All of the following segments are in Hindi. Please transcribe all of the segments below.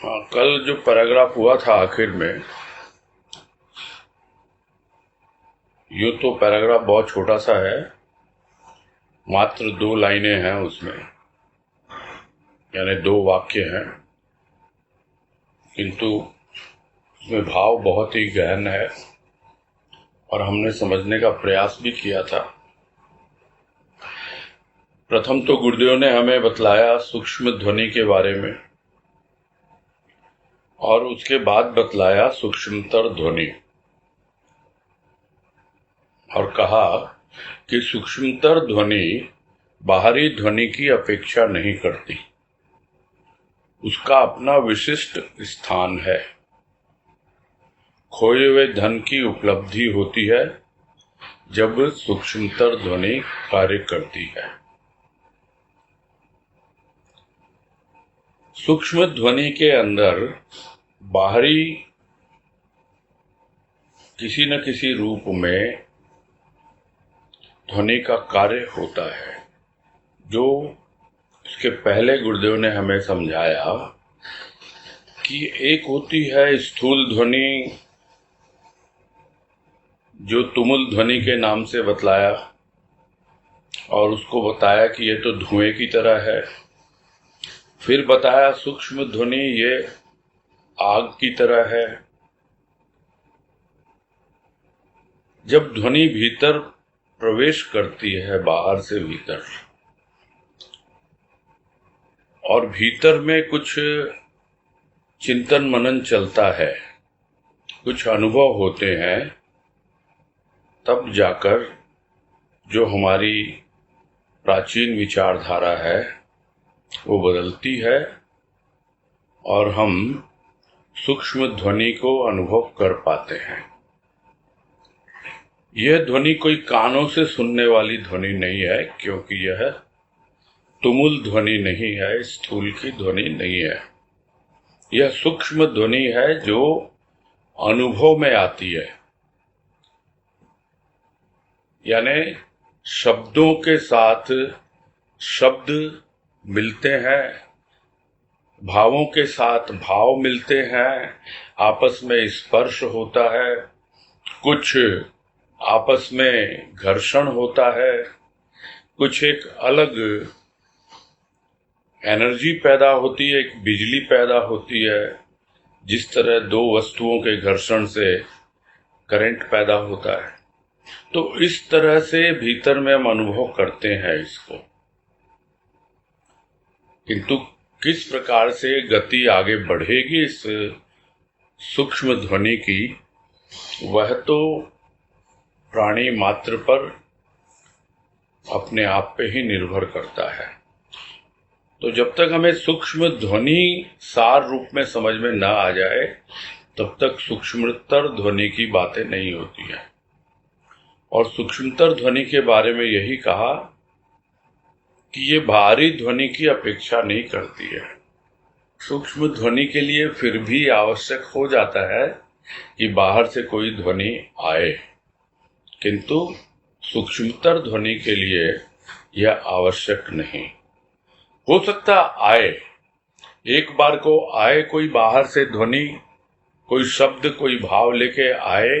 हाँ, कल जो पैराग्राफ हुआ था आखिर में, यूं तो पैराग्राफ बहुत छोटा सा है, मात्र 2 लाइनें हैं उसमें, यानी 2 वाक्य हैं, किंतु उसमें भाव बहुत ही गहन है और हमने समझने का प्रयास भी किया था। प्रथम तो गुरुदेव ने हमें बतलाया सूक्ष्म ध्वनि के बारे में और उसके बाद बतलाया सूक्ष्मतर ध्वनि और कहा कि सूक्ष्मतर ध्वनि बाहरी ध्वनि की अपेक्षा नहीं करती, उसका अपना विशिष्ट स्थान है। खोए हुए धन की उपलब्धि होती है जब सूक्ष्मतर ध्वनि कार्य करती है। सूक्ष्म ध्वनि के अंदर बाहरी किसी न किसी रूप में ध्वनि का कार्य होता है, जो इसके पहले गुरुदेव ने हमें समझाया कि एक होती है स्थूल ध्वनि, जो तुमुल ध्वनि के नाम से बतलाया और उसको बताया कि ये तो धुएं की तरह है। फिर बताया सूक्ष्म ध्वनि ये आग की तरह है। जब ध्वनि भीतर प्रवेश करती है बाहर से भीतर, और भीतर में कुछ चिंतन मनन चलता है, कुछ अनुभव होते हैं, तब जाकर जो हमारी प्राचीन विचारधारा है वो बदलती है और हम सूक्ष्म ध्वनि को अनुभव कर पाते हैं। यह ध्वनि कोई कानों से सुनने वाली ध्वनि नहीं है, क्योंकि यह तुमुल ध्वनि नहीं है, स्थूल की ध्वनि नहीं है। यह सूक्ष्म ध्वनि है जो अनुभव में आती है, यानी शब्दों के साथ शब्द मिलते हैं, भावों के साथ भाव मिलते हैं, आपस में स्पर्श होता है, कुछ आपस में घर्षण होता है, कुछ एक अलग एनर्जी पैदा होती है, एक बिजली पैदा होती है। जिस तरह 2 वस्तुओं के घर्षण से करंट पैदा होता है, तो इस तरह से भीतर में हम अनुभव करते हैं इसको। किंतु किस प्रकार से गति आगे बढ़ेगी इस सूक्ष्म ध्वनि की, वह तो प्राणी मात्र पर अपने आप पे ही निर्भर करता है। तो जब तक हमें सूक्ष्म ध्वनि सार रूप में समझ में न आ जाए, तब तक सूक्ष्मतर ध्वनि की बातें नहीं होती हैं। और सूक्ष्मतर ध्वनि के बारे में यही कहा कि ये बाहरी ध्वनि की अपेक्षा नहीं करती है। सूक्ष्म ध्वनि के लिए फिर भी आवश्यक हो जाता है कि बाहर से कोई ध्वनि आए, किंतु सूक्ष्मतर ध्वनि के लिए यह आवश्यक नहीं। हो सकता आए, एक बार को आए कोई बाहर से ध्वनि, कोई शब्द, कोई भाव लेके आए,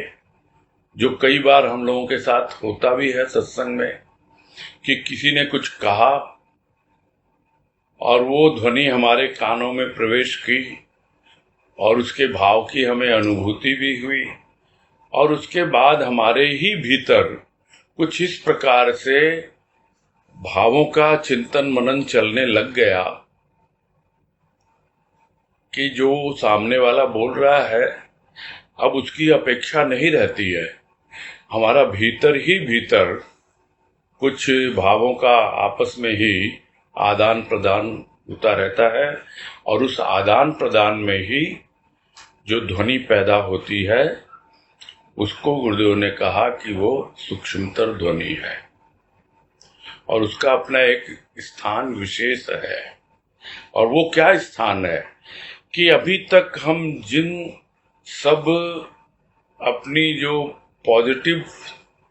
जो कई बार हम लोगों के साथ होता भी है सत्संग में, कि किसी ने कुछ कहा और वो ध्वनि हमारे कानों में प्रवेश की और उसके भाव की हमें अनुभूति भी हुई, और उसके बाद हमारे ही भीतर कुछ इस प्रकार से भावों का चिंतन मनन चलने लग गया कि जो सामने वाला बोल रहा है अब उसकी अपेक्षा नहीं रहती है। हमारा भीतर ही भीतर कुछ भावों का आपस में ही आदान प्रदान होता रहता है, और उस आदान प्रदान में ही जो ध्वनि पैदा होती है उसको गुरुदेव ने कहा कि वो सूक्ष्मतर ध्वनि है और उसका अपना एक स्थान विशेष है। और वो क्या स्थान है कि अभी तक हम जिन सब अपनी जो पॉजिटिव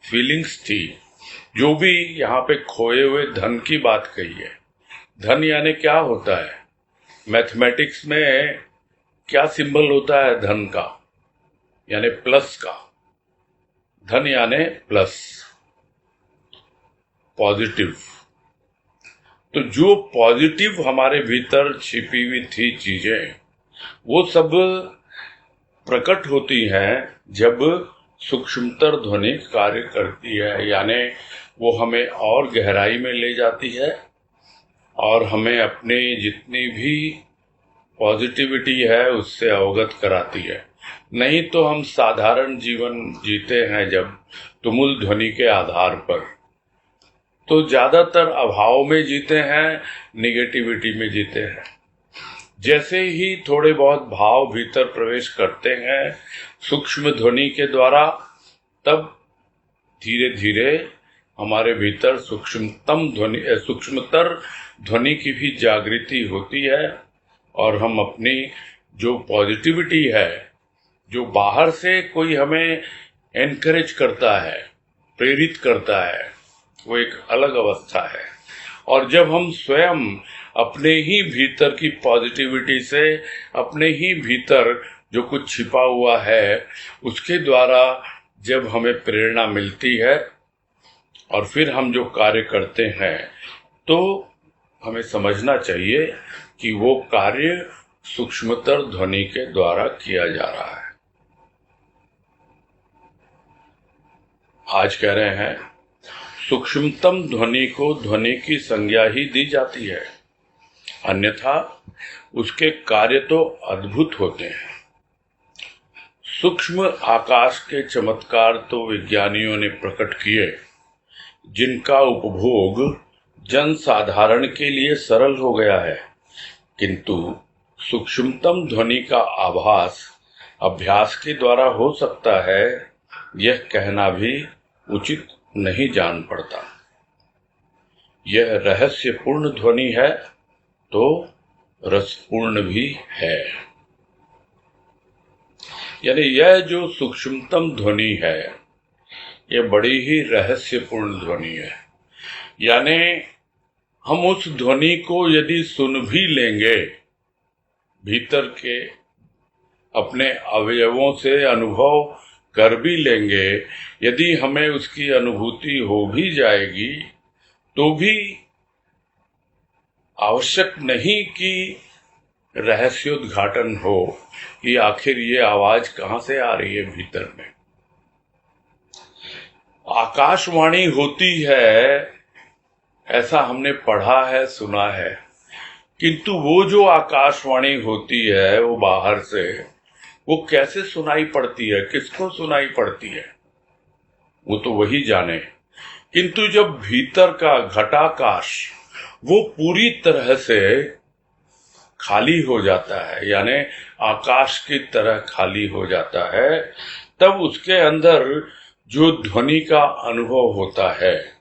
फीलिंग्स थी, जो भी यहाँ पे खोए हुए धन की बात कही है, धन यानी क्या होता है? मैथमेटिक्स में क्या सिंबल होता है धन का, यानी प्लस का। धन यानी प्लस, पॉजिटिव। तो जो पॉजिटिव हमारे भीतर छिपी हुई थी चीजें, वो सब प्रकट होती हैं जब सूक्ष्मतर ध्वनि कार्य करती है, यानी वो हमें और गहराई में ले जाती है और हमें अपनी जितनी भी पॉजिटिविटी है उससे अवगत कराती है। नहीं तो हम साधारण जीवन जीते हैं जब तुमुल ध्वनि के आधार पर, तो ज्यादातर अभाव में जीते हैं, निगेटिविटी में जीते हैं। जैसे ही थोड़े बहुत भाव भीतर प्रवेश करते हैं सूक्ष्म ध्वनि के द्वारा, तब धीरे धीरे हमारे भीतर सूक्ष्मतर ध्वनि की भी जागृति होती है और हम अपनी जो पॉजिटिविटी है, जो बाहर से कोई हमें एनकरेज करता है, प्रेरित करता है, वो एक अलग अवस्था है। और जब हम स्वयं अपने ही भीतर की पॉजिटिविटी से, अपने ही भीतर जो कुछ छिपा हुआ है उसके द्वारा जब हमें प्रेरणा मिलती है और फिर हम जो कार्य करते हैं, तो हमें समझना चाहिए कि वो कार्य सूक्ष्मतर ध्वनि के द्वारा किया जा रहा है। आज कह रहे हैं सूक्ष्मतम ध्वनि को ध्वनि की संज्ञा ही दी जाती है, अन्यथा उसके कार्य तो अद्भुत होते हैं। सूक्ष्म आकाश के चमत्कार तो विज्ञानियों ने प्रकट किए, जिनका उपभोग जन साधारण के लिए सरल हो गया है, किंतु सूक्ष्मतम ध्वनि का आभास अभ्यास के द्वारा हो सकता है, यह कहना भी उचित नहीं जान पड़ता। यह रहस्यपूर्ण ध्वनि है तो रसपूर्ण भी है। यानी यह जो सूक्ष्मतम ध्वनि है, यह बड़ी ही रहस्यपूर्ण ध्वनि है। यानी हम उस ध्वनि को यदि सुन भी लेंगे, भीतर के अपने अवयवों से अनुभव कर भी लेंगे, यदि हमें उसकी अनुभूति हो भी जाएगी, तो भी आवश्यक नहीं कि रहस्योद्घाटन हो कि आखिर ये आवाज कहां से आ रही है भीतर में। आकाशवाणी होती है ऐसा हमने पढ़ा है, सुना है, किंतु वो जो आकाशवाणी होती है वो बाहर से, वो कैसे सुनाई पड़ती है, किसको सुनाई पड़ती है, वो तो वही जाने। किंतु जब भीतर का घटाकाश वो पूरी तरह से खाली हो जाता है, यानी आकाश की तरह खाली हो जाता है, तब उसके अंदर जो ध्वनि का अनुभव होता है,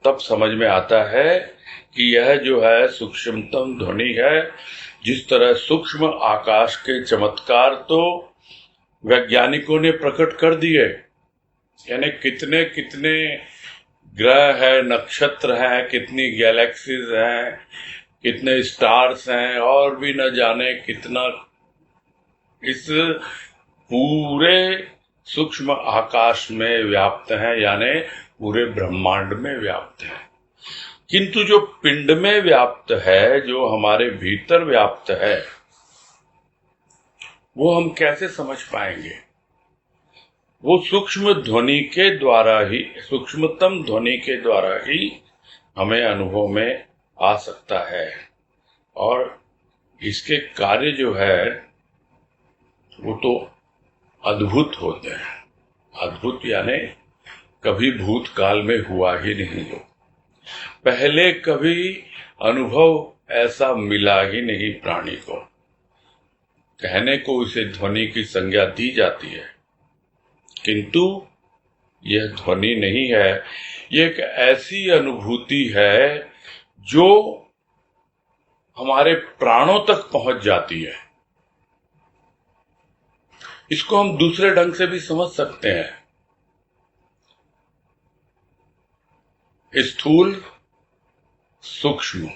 तब समझ में आता है कि यह जो है सूक्ष्मतम ध्वनि है। जिस तरह सूक्ष्म आकाश के चमत्कार तो वैज्ञानिकों ने प्रकट कर दिए, यानी कितने कितने ग्रह है, नक्षत्र हैं, कितनी गैलेक्सीज हैं, कितने स्टार्स हैं, और भी न जाने कितना इस पूरे सूक्ष्म आकाश में व्याप्त है, यानी पूरे ब्रह्मांड में व्याप्त है। किंतु जो पिंड में व्याप्त है, जो हमारे भीतर व्याप्त है, वो हम कैसे समझ पाएंगे? वो सूक्ष्म ध्वनि के द्वारा ही, सूक्ष्मतम ध्वनि के द्वारा ही हमें अनुभव में आ सकता है। और इसके कार्य जो है वो तो अद्भुत होते हैं। अद्भुत यानी कभी भूतकाल में हुआ ही नहीं हो, पहले कभी अनुभव ऐसा मिला ही नहीं प्राणी को। कहने को इसे ध्वनि की संज्ञा दी जाती है, किंतु यह ध्वनि नहीं है, यह एक ऐसी अनुभूति है जो हमारे प्राणों तक पहुंच जाती है। इसको हम दूसरे ढंग से भी समझ सकते हैं। स्थूल, सूक्ष्म,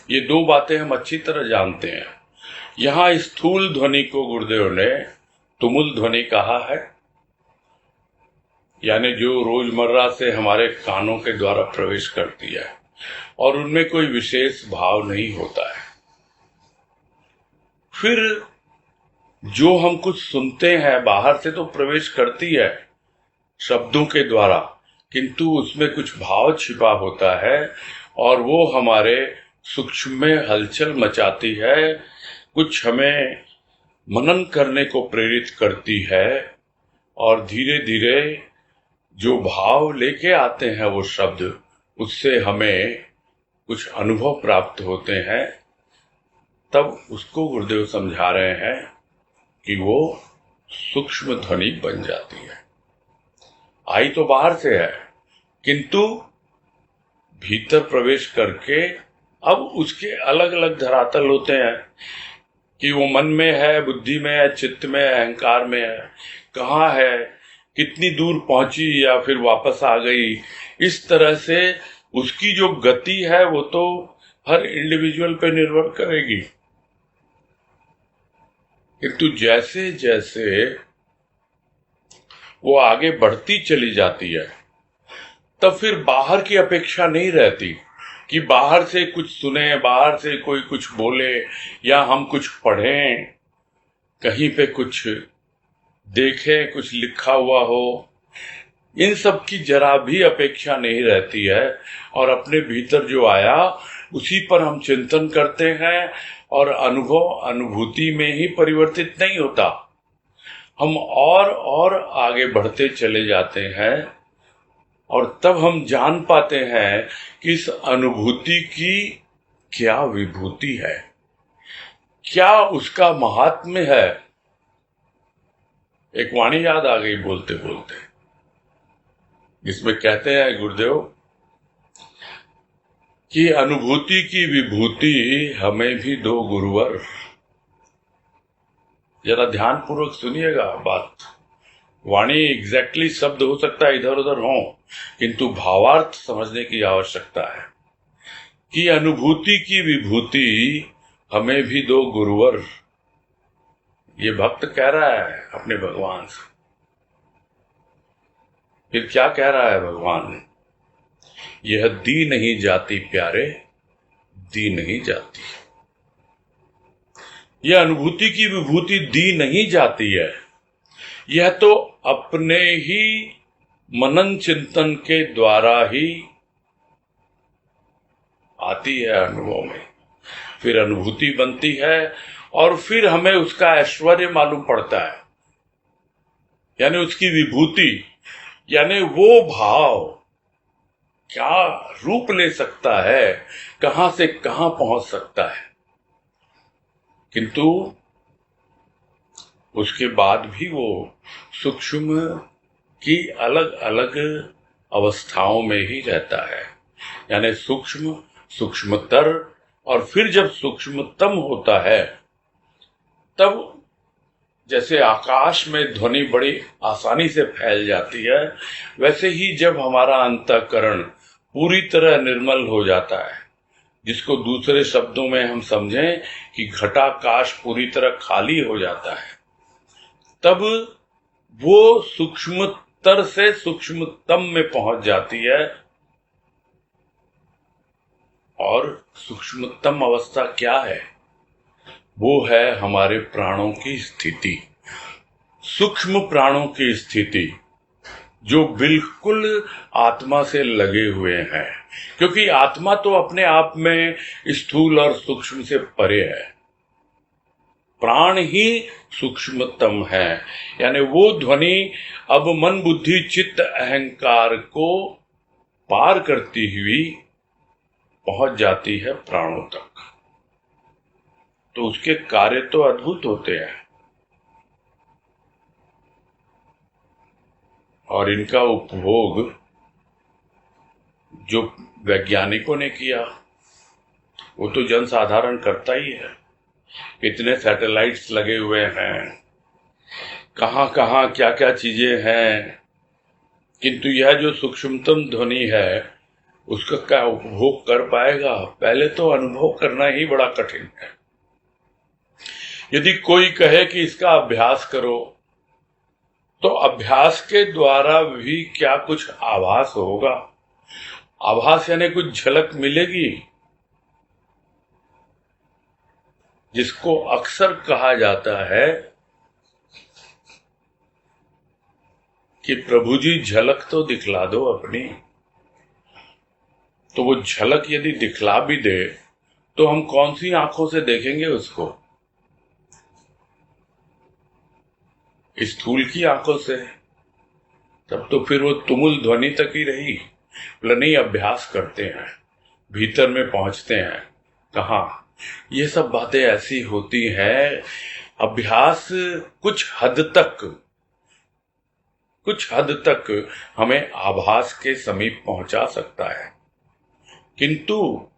ये दो बातें हम अच्छी तरह जानते हैं। यहां स्थूल ध्वनि को गुरुदेव ने तुमुल ध्वनि कहा है, यानी जो रोजमर्रा से हमारे कानों के द्वारा प्रवेश करती है और उनमें कोई विशेष भाव नहीं होता है। फिर जो हम कुछ सुनते हैं बाहर से तो प्रवेश करती है शब्दों के द्वारा, किंतु उसमें कुछ भाव छिपा होता है और वो हमारे सूक्ष्म में हलचल मचाती है, कुछ हमें मनन करने को प्रेरित करती है और धीरे धीरे जो भाव लेके आते हैं वो शब्द, उससे हमें कुछ अनुभव प्राप्त होते हैं। तब उसको गुरुदेव समझा रहे हैं कि वो सूक्ष्म ध्वनि बन जाती है। आई तो बाहर से है, किंतु भीतर प्रवेश करके अब उसके अलग अलग धरातल होते हैं कि वो मन में है, बुद्धि में है, चित्त में है, अहंकार में है, कहाँ है, कितनी दूर पहुंची या फिर वापस आ गई। इस तरह से उसकी जो गति है वो तो हर इंडिविजुअल पे निर्भर करेगी, किंतु जैसे जैसे वो आगे बढ़ती चली जाती है तब फिर बाहर की अपेक्षा नहीं रहती कि बाहर से कुछ सुने, बाहर से कोई कुछ बोले या हम कुछ पढ़ें, कहीं पे कुछ देखें, कुछ लिखा हुआ हो। इन सब की जरा भी अपेक्षा नहीं रहती है और अपने भीतर जो आया उसी पर हम चिंतन करते हैं और अनुभव अनुभूति में ही परिवर्तित नहीं होता। हम और आगे बढ़ते चले जाते हैं और तब हम जान पाते हैं कि इस अनुभूति की क्या विभूति है, क्या उसका महात्म्य है। एक वाणी याद आ गई बोलते बोलते, जिसमें कहते हैं गुरुदेव कि अनुभूति की विभूति हमें भी दो गुरुवर। जरा ध्यान पूर्वक सुनिएगा बात। वाणी एग्जैक्टली शब्द हो सकता है इधर उधर हो, किंतु भावार्थ समझने की आवश्यकता है कि अनुभूति की विभूति हमें भी दो गुरुवर। ये भक्त कह रहा है अपने भगवान से। फिर क्या कह रहा है भगवान? यह दी नहीं जाती प्यारे, दी नहीं जाती। यह अनुभूति की विभूति दी नहीं जाती है, यह तो अपने ही मनन चिंतन के द्वारा ही आती है अनुभव में, फिर अनुभूति बनती है और फिर हमें उसका ऐश्वर्य मालूम पड़ता है, यानी उसकी विभूति, यानी वो भाव क्या रूप ले सकता है, कहां से कहां पहुंच सकता है। किंतु उसके बाद भी वो सूक्ष्म की अलग अलग अवस्थाओं में ही रहता है, यानी सूक्ष्म, सूक्ष्मतर, और फिर जब सूक्ष्मतम होता है तब जैसे आकाश में ध्वनि बड़ी आसानी से फैल जाती है, वैसे ही जब हमारा अंतःकरण पूरी तरह निर्मल हो जाता है, जिसको दूसरे शब्दों में हम समझें कि घटाकाश पूरी तरह खाली हो जाता है, तब वो सूक्ष्मतर से सूक्ष्मतम में पहुंच जाती है। और सूक्ष्मतम अवस्था क्या है? वो है हमारे प्राणों की स्थिति, सूक्ष्म प्राणों की स्थिति, जो बिल्कुल आत्मा से लगे हुए हैं, क्योंकि आत्मा तो अपने आप में स्थूल और सूक्ष्म से परे है। प्राण ही सूक्ष्मतम है, यानी वो ध्वनि अब मन बुद्धि चित्त अहंकार को पार करती हुई पहुंच जाती है प्राणों तक। तो उसके कार्य तो अद्भुत होते हैं और इनका उपभोग जो वैज्ञानिकों ने किया वो तो जनसाधारण करता ही है। कितने सैटेलाइट्स लगे हुए हैं, कहां कहां क्या क्या चीजें हैं, किंतु यह जो सूक्ष्मतम ध्वनि है उसका क्या उपभोग कर पाएगा? पहले तो अनुभव करना ही बड़ा कठिन है। यदि कोई कहे कि इसका अभ्यास करो, तो अभ्यास के द्वारा भी क्या कुछ आभास होगा? आभास यानी कुछ झलक मिलेगी, जिसको अक्सर कहा जाता है कि प्रभु जी झलक तो दिखला दो अपनी। तो वो झलक यदि दिखला भी दे तो हम कौन सी आंखों से देखेंगे उसको? स्थूल की आंखों से। तब तो फिर वो तुमुल ध्वनि तक ही रही। बोला नहीं, अभ्यास करते हैं, भीतर में पहुंचते हैं। कहाँ? ये सब बातें ऐसी होती हैं, अभ्यास कुछ हद तक हमें आभास के समीप पहुंचा सकता है, किंतु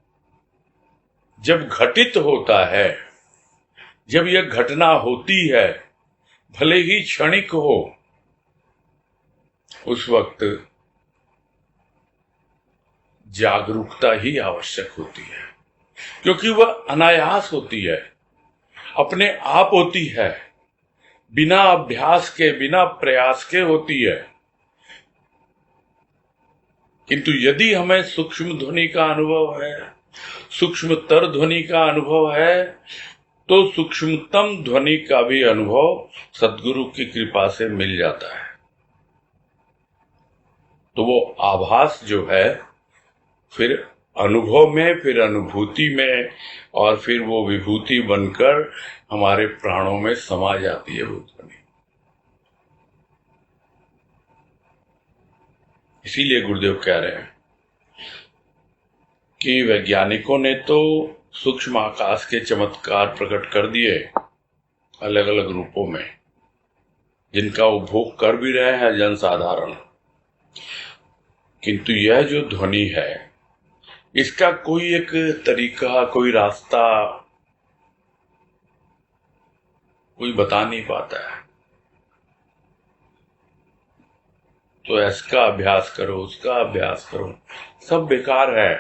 जब घटित होता है, जब यह घटना होती है, भले ही क्षणिक हो, उस वक्त जागरूकता ही आवश्यक होती है, क्योंकि वह अनायास होती है, अपने आप होती है, बिना अभ्यास के, बिना प्रयास के होती है। किंतु यदि हमें सूक्ष्म ध्वनि का अनुभव है, सूक्ष्मतर ध्वनि का अनुभव है, तो सूक्ष्मतम ध्वनि का भी अनुभव सद्गुरु की कृपा से मिल जाता है। तो वो आभास जो है, फिर अनुभव में, फिर अनुभूति में, और फिर वो विभूति बनकर हमारे प्राणों में समा जाती है वो ध्वनि। इसीलिए गुरुदेव कह रहे हैं कि वैज्ञानिकों ने तो सूक्ष्म आकाश के चमत्कार प्रकट कर दिए अलग अलग रूपों में, जिनका उपभोग कर भी रहे हैं जनसाधारण, किंतु यह जो ध्वनि है, इसका कोई एक तरीका, कोई रास्ता कोई बता नहीं पाता है। तो इसका अभ्यास करो, उसका अभ्यास करो, सब बेकार है।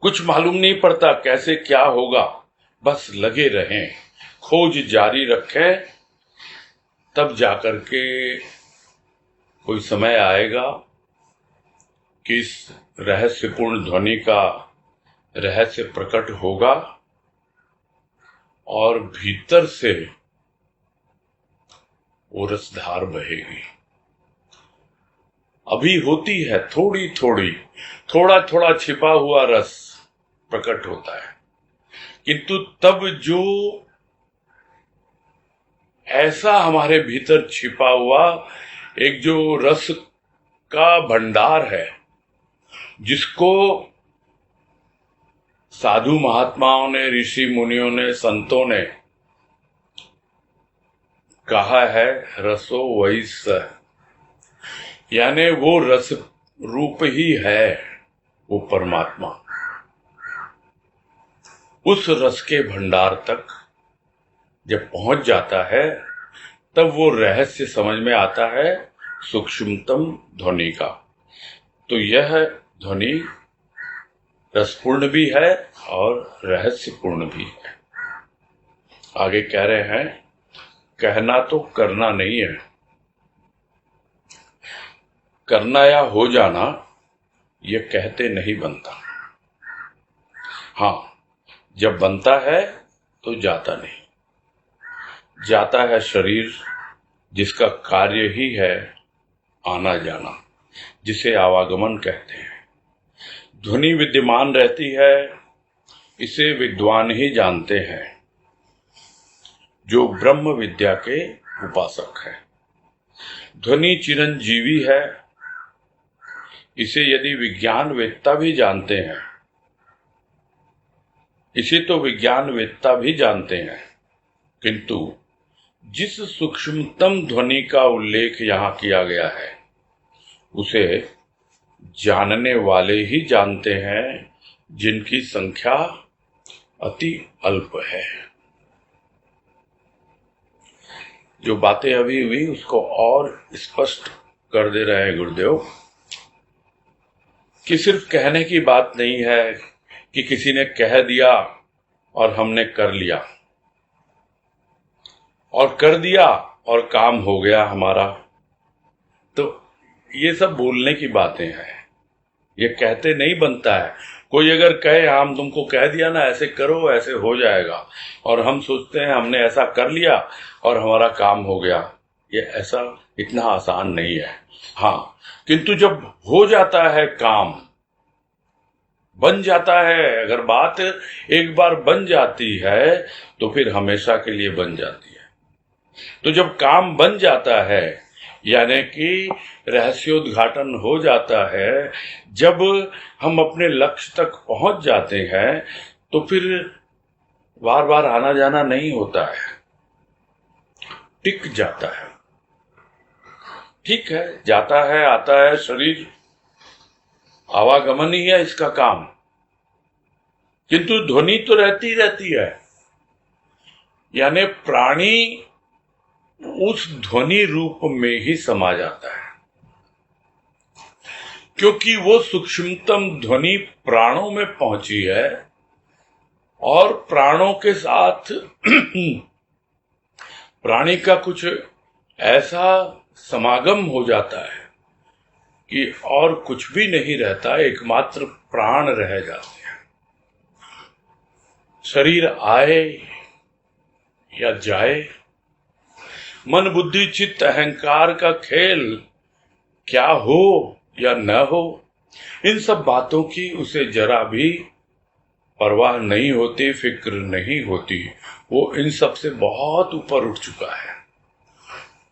कुछ मालूम नहीं पड़ता कैसे क्या होगा, बस लगे रहें, खोज जारी रखें, तब जाकर के कोई समय आएगा कि इस रहस्यपूर्ण ध्वनि का रहस्य प्रकट होगा और भीतर से वो रसधार बहेगी। अभी होती है थोड़ी थोड़ी, थोड़ा थोड़ा छिपा हुआ रस प्रकट होता है, किंतु तब जो ऐसा हमारे भीतर छिपा हुआ एक जो रस का भंडार है, जिसको साधु महात्माओं ने, ऋषि मुनियों ने, संतों ने कहा है रसो वही स, यानी वो रस रूप ही है वो परमात्मा। उस रस के भंडार तक जब पहुंच जाता है, तब वो रहस्य समझ में आता है सूक्ष्मतम ध्वनि का। तो यह ध्वनि रसपूर्ण भी है और रहस्यपूर्ण भी है। आगे कह रहे हैं, कहना तो करना नहीं है, करना या हो जाना ये कहते नहीं बनता। हाँ, जब बनता है तो जाता नहीं। जाता है शरीर, जिसका कार्य ही है आना जाना, जिसे आवागमन कहते हैं। ध्वनि विद्यमान रहती है, इसे विद्वान ही जानते हैं, जो ब्रह्म विद्या के उपासक है। ध्वनि चिरंजीवी है, इसे यदि विज्ञानवेत्ता भी जानते हैं, इसे तो विज्ञानवेत्ता भी जानते हैं, किंतु जिस सूक्ष्मतम ध्वनि का उल्लेख यहाँ किया गया है, उसे जानने वाले ही जानते हैं, जिनकी संख्या अति अल्प है। जो बातें अभी हुई उसको और स्पष्ट कर दे रहे हैं गुरुदेव कि सिर्फ कहने की बात नहीं है कि किसी ने कह दिया और हमने कर लिया। और कर दिया और काम हो गया हमारा। तो ये सब बोलने की बातें हैं, ये कहते नहीं बनता है। कोई अगर कहे हम तुमको कह दिया ना ऐसे करो ऐसे हो जाएगा, और हम सोचते हैं हमने ऐसा कर लिया और हमारा काम हो गया, ये ऐसा इतना आसान नहीं है। हाँ, किंतु जब हो जाता है काम, बन जाता है, अगर बात एक बार बन जाती है तो फिर हमेशा के लिए बन जाती है। तो जब काम बन जाता है यानी कि रहस्योद्घाटन हो जाता है, जब हम अपने लक्ष्य तक पहुंच जाते हैं तो फिर बार बार आना जाना नहीं होता है, टिक जाता है। ठीक है, जाता है आता है, शरीर आवागमन ही है इसका काम, किंतु ध्वनि तो रहती रहती है। यानी प्राणी उस ध्वनि रूप में ही समा जाता है, क्योंकि वो सूक्ष्मतम ध्वनि प्राणों में पहुंची है और प्राणों के साथ प्राणी का कुछ ऐसा समागम हो जाता है कि और कुछ भी नहीं रहता, एकमात्र प्राण रह जाते हैं। शरीर आए या जाए, मन बुद्धि चित्त अहंकार का खेल क्या हो या न हो, इन सब बातों की उसे जरा भी परवाह नहीं होती, फिक्र नहीं होती। वो इन सब से बहुत ऊपर उठ चुका है।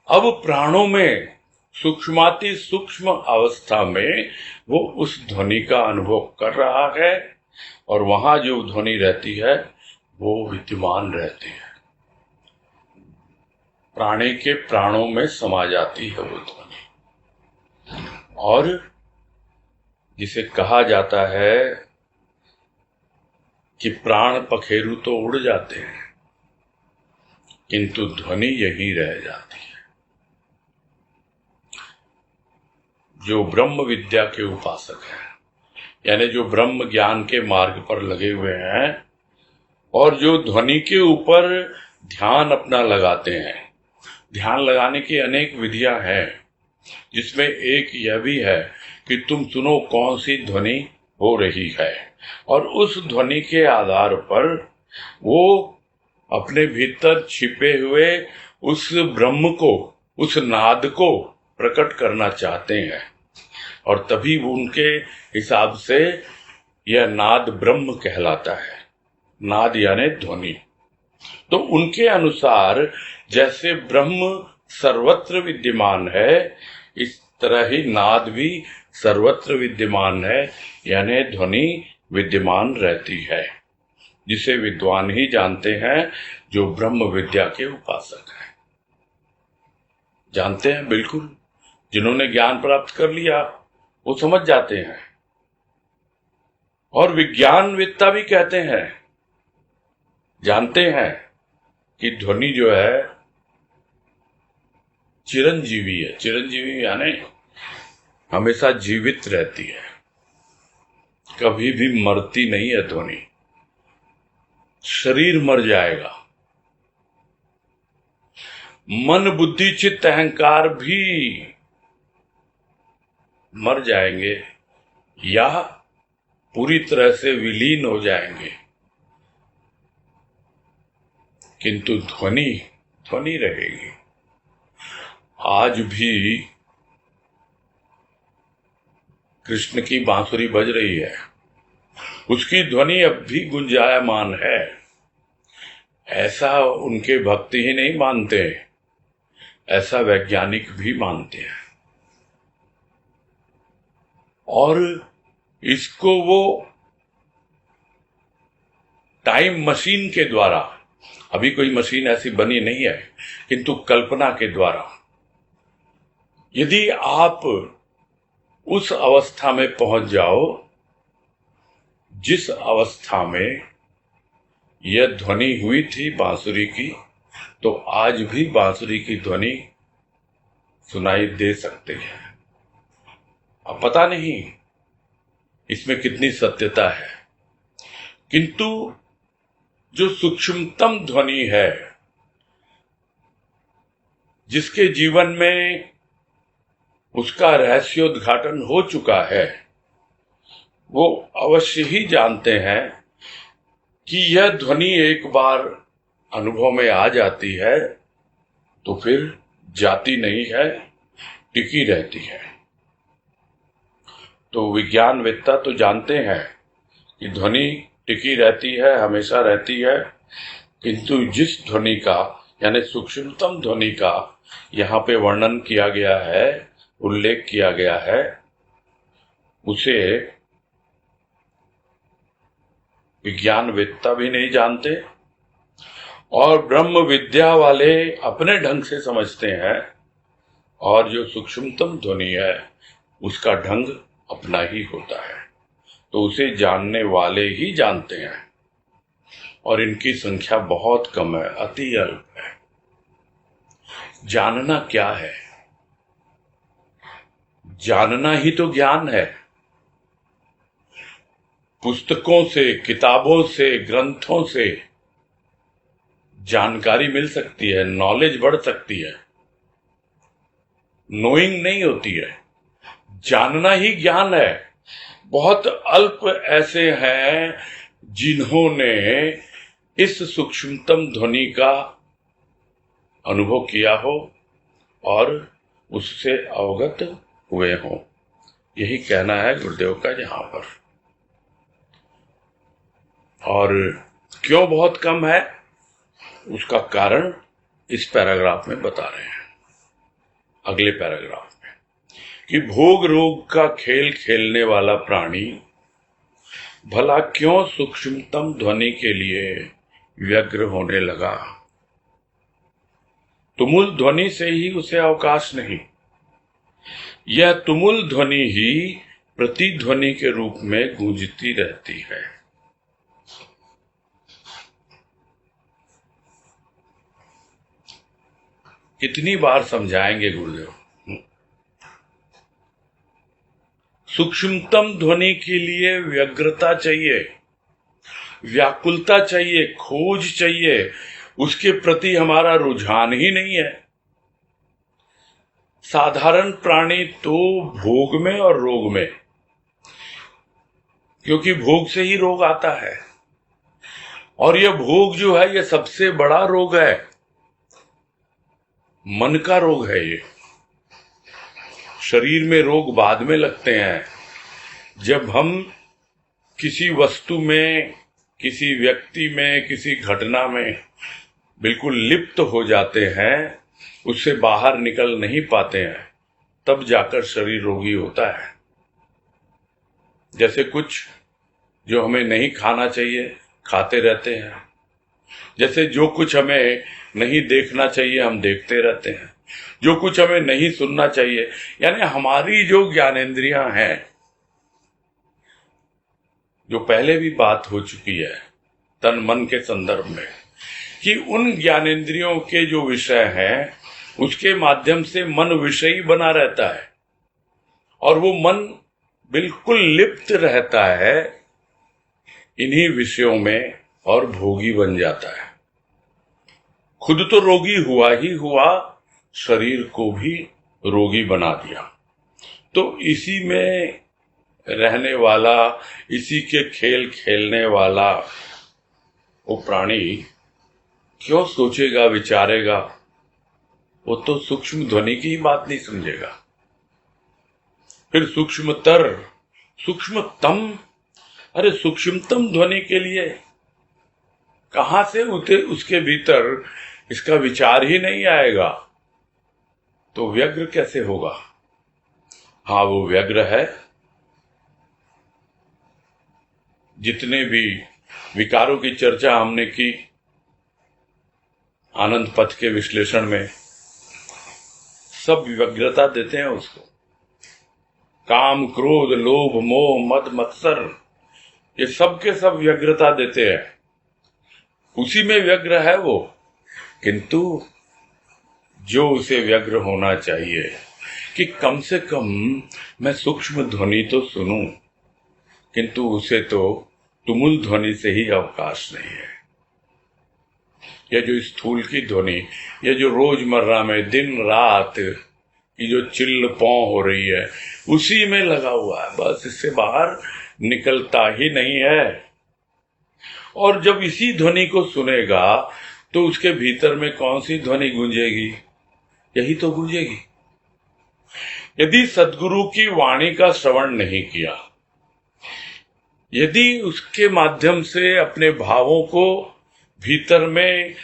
अब प्राणों में सूक्ष्माति सूक्ष्म अवस्था में वो उस ध्वनि का अनुभव कर रहा है, और वहां जो ध्वनि रहती है वो विद्यमान रहती है, प्राणी के प्राणों में समा जाती है वो ध्वनि। और जिसे कहा जाता है कि प्राण पखेरु तो उड़ जाते हैं किंतु ध्वनि यहीं रह जाती है। जो ब्रह्म विद्या के उपासक हैं, यानी जो ब्रह्म ज्ञान के मार्ग पर लगे हुए हैं और जो ध्वनि के ऊपर ध्यान अपना लगाते हैं, ध्यान लगाने की अनेक विधियां हैं, जिसमें एक यह भी है कि तुम सुनो कौन सी ध्वनि हो रही है, और उस ध्वनि के आधार पर वो अपने भीतर छिपे हुए उस ब्रह्म को, उस नाद को प्रकट करना चाहते हैं, और तभी वो उनके हिसाब से यह नाद ब्रह्म कहलाता है। नाद यानी ध्वनि। तो उनके अनुसार जैसे ब्रह्म सर्वत्र विद्यमान है, इस तरह ही नाद भी सर्वत्र विद्यमान है, यानी ध्वनि विद्यमान रहती है, जिसे विद्वान ही जानते हैं जो ब्रह्म विद्या के उपासक हैं। जानते हैं बिल्कुल, जिन्होंने ज्ञान प्राप्त कर लिया वो समझ जाते हैं। और विज्ञानवेत्ता भी कहते हैं, जानते हैं कि ध्वनि जो है चिरंजीवी है। चिरंजीवी यानी हमेशा जीवित रहती है, कभी भी मरती नहीं है ध्वनि। शरीर मर जाएगा, मन बुद्धि चित्त अहंकार भी मर जाएंगे या पूरी तरह से विलीन हो जाएंगे, किंतु ध्वनि ध्वनि रहेगी। आज भी कृष्ण की बांसुरी बज रही है, उसकी ध्वनि अब भी गुंजायमान है। ऐसा उनके भक्त ही नहीं मानते, ऐसा वैज्ञानिक भी मानते हैं। और इसको वो टाइम मशीन के द्वारा, अभी कोई मशीन ऐसी बनी नहीं है, किंतु कल्पना के द्वारा यदि आप उस अवस्था में पहुंच जाओ जिस अवस्था में यह ध्वनि हुई थी बांसुरी की, तो आज भी बांसुरी की ध्वनि सुनाई दे सकती है। अब पता नहीं इसमें कितनी सत्यता है, किंतु जो सूक्ष्मतम ध्वनि है जिसके जीवन में उसका रहस्योद्घाटन हो चुका है, वो अवश्य ही जानते हैं कि यह ध्वनि एक बार अनुभव में आ जाती है तो फिर जाती नहीं है, टिकी रहती है। तो विज्ञानवेत्ता तो जानते हैं कि ध्वनि टिकी रहती है, हमेशा रहती है, किंतु जिस ध्वनि का यानी सूक्ष्मतम ध्वनि का यहाँ पे वर्णन किया गया है, उल्लेख किया गया है, उसे विज्ञानवेत्ता भी नहीं जानते और ब्रह्म विद्या वाले अपने ढंग से समझते हैं, और जो सूक्ष्मतम ध्वनि है उसका ढंग अपना ही होता है। तो उसे जानने वाले ही जानते हैं, और इनकी संख्या बहुत कम है, अति अल्प है। जानना क्या है? जानना ही तो ज्ञान है। पुस्तकों से, किताबों से, ग्रंथों से जानकारी मिल सकती है, नॉलेज बढ़ सकती है, नोइंग नहीं होती है। जानना ही ज्ञान है। बहुत अल्प ऐसे हैं जिन्होंने इस सूक्ष्मतम ध्वनि का अनुभव किया हो और उससे अवगत हुए हो। यही कहना है गुरुदेव का यहां पर। और क्यों बहुत कम है, उसका कारण इस पैराग्राफ में बता रहे हैं, अगले पैराग्राफ में, कि भोग रोग का खेल खेलने वाला प्राणी भला क्यों सूक्ष्मतम ध्वनि के लिए व्यग्र होने लगा। तुमुल ध्वनि से ही उसे अवकाश नहीं। यह तुमुल ध्वनि ही प्रतिध्वनि के रूप में गूंजती रहती है। कितनी बार समझाएंगे गुरुदेव? सूक्ष्मतम ध्वनि के लिए व्यग्रता चाहिए, व्याकुलता चाहिए, खोज चाहिए। उसके प्रति हमारा रुझान ही नहीं है। साधारण प्राणी तो भोग में और रोग में, क्योंकि भोग से ही रोग आता है, और यह भोग जो है यह सबसे बड़ा रोग है। मन का रोग है ये। शरीर में रोग बाद में लगते हैं। जब हम किसी वस्तु में, किसी व्यक्ति में, किसी घटना में बिल्कुल लिप्त हो जाते हैं, उससे बाहर निकल नहीं पाते हैं, तब जाकर शरीर रोगी होता है। जैसे कुछ जो हमें नहीं खाना चाहिए खाते रहते हैं, जैसे जो कुछ हमें नहीं देखना चाहिए हम देखते रहते हैं, जो कुछ हमें नहीं सुनना चाहिए, यानी हमारी जो ज्ञानेंद्रियां हैं, जो पहले भी बात हो चुकी है तन मन के संदर्भ में, कि उन ज्ञानेंद्रियों के जो विषय हैं उसके माध्यम से मन विषयी बना रहता है, और वो मन बिल्कुल लिप्त रहता है इन्हीं विषयों में और भोगी बन जाता है। खुद तो रोगी हुआ ही हुआ, शरीर को भी रोगी बना दिया। तो इसी में रहने वाला, इसी के खेल खेलने वाला वो प्राणी क्यों सोचेगा, विचारेगा? वो तो सूक्ष्म ध्वनि की ही बात नहीं समझेगा। फिर सूक्ष्मतर, सूक्ष्मतम, अरे सूक्ष्मतम ध्वनि के लिए कहां से उसके भीतर इसका विचार ही नहीं आएगा, तो व्यग्र कैसे होगा? हाँ, वो व्यग्र है। जितने भी विकारों की चर्चा हमने की आनंद पथ के विश्लेषण में, सब व्यग्रता देते हैं उसको। काम, क्रोध, लोभ, मोह, मद, मत्सर, ये सब के सब व्यग्रता देते हैं। उसी में व्यग्र है वो, किंतु जो उसे व्यग्र होना चाहिए कि कम से कम मैं सूक्ष्म ध्वनि तो सुनूं, किंतु उसे तो तुमुल ध्वनि से ही अवकाश नहीं है। या जो स्थूल की ध्वनि, या जो रोजमर्रा में दिन रात की जो चिल्ल पौ हो रही है, उसी में लगा हुआ है, बस इससे बाहर निकलता ही नहीं है। और जब इसी ध्वनि को सुनेगा तो उसके भीतर में कौन सी ध्वनि गूंजेगी? यही तो गूंजेगी। यदि सद्गुरु की वाणी का श्रवण नहीं किया, यदि उसके माध्यम से अपने भावों को भीतर में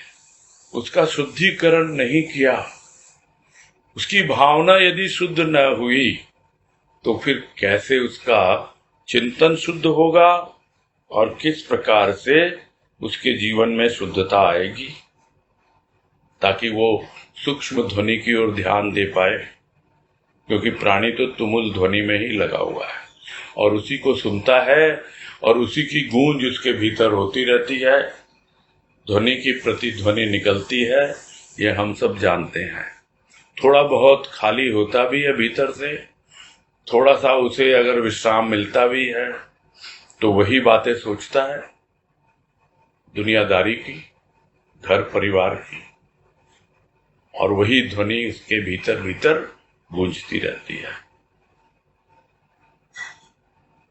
उसका शुद्धिकरण नहीं किया, उसकी भावना यदि शुद्ध न हुई, तो फिर कैसे उसका चिंतन शुद्ध होगा और किस प्रकार से उसके जीवन में शुद्धता आएगी, ताकि वो सूक्ष्म ध्वनि की ओर ध्यान दे पाए। क्योंकि प्राणी तो तुमुल ध्वनि में ही लगा हुआ है और उसी को सुनता है और उसी की गूंज उसके भीतर होती रहती है, ध्वनि की प्रतिध्वनि निकलती है, ये हम सब जानते हैं। थोड़ा बहुत खाली होता भी है भीतर से, थोड़ा सा उसे अगर विश्राम मिलता भी है तो वही बातें सोचता है, दुनियादारी की, घर परिवार की, और वही ध्वनि उसके भीतर भीतर गूंजती रहती है।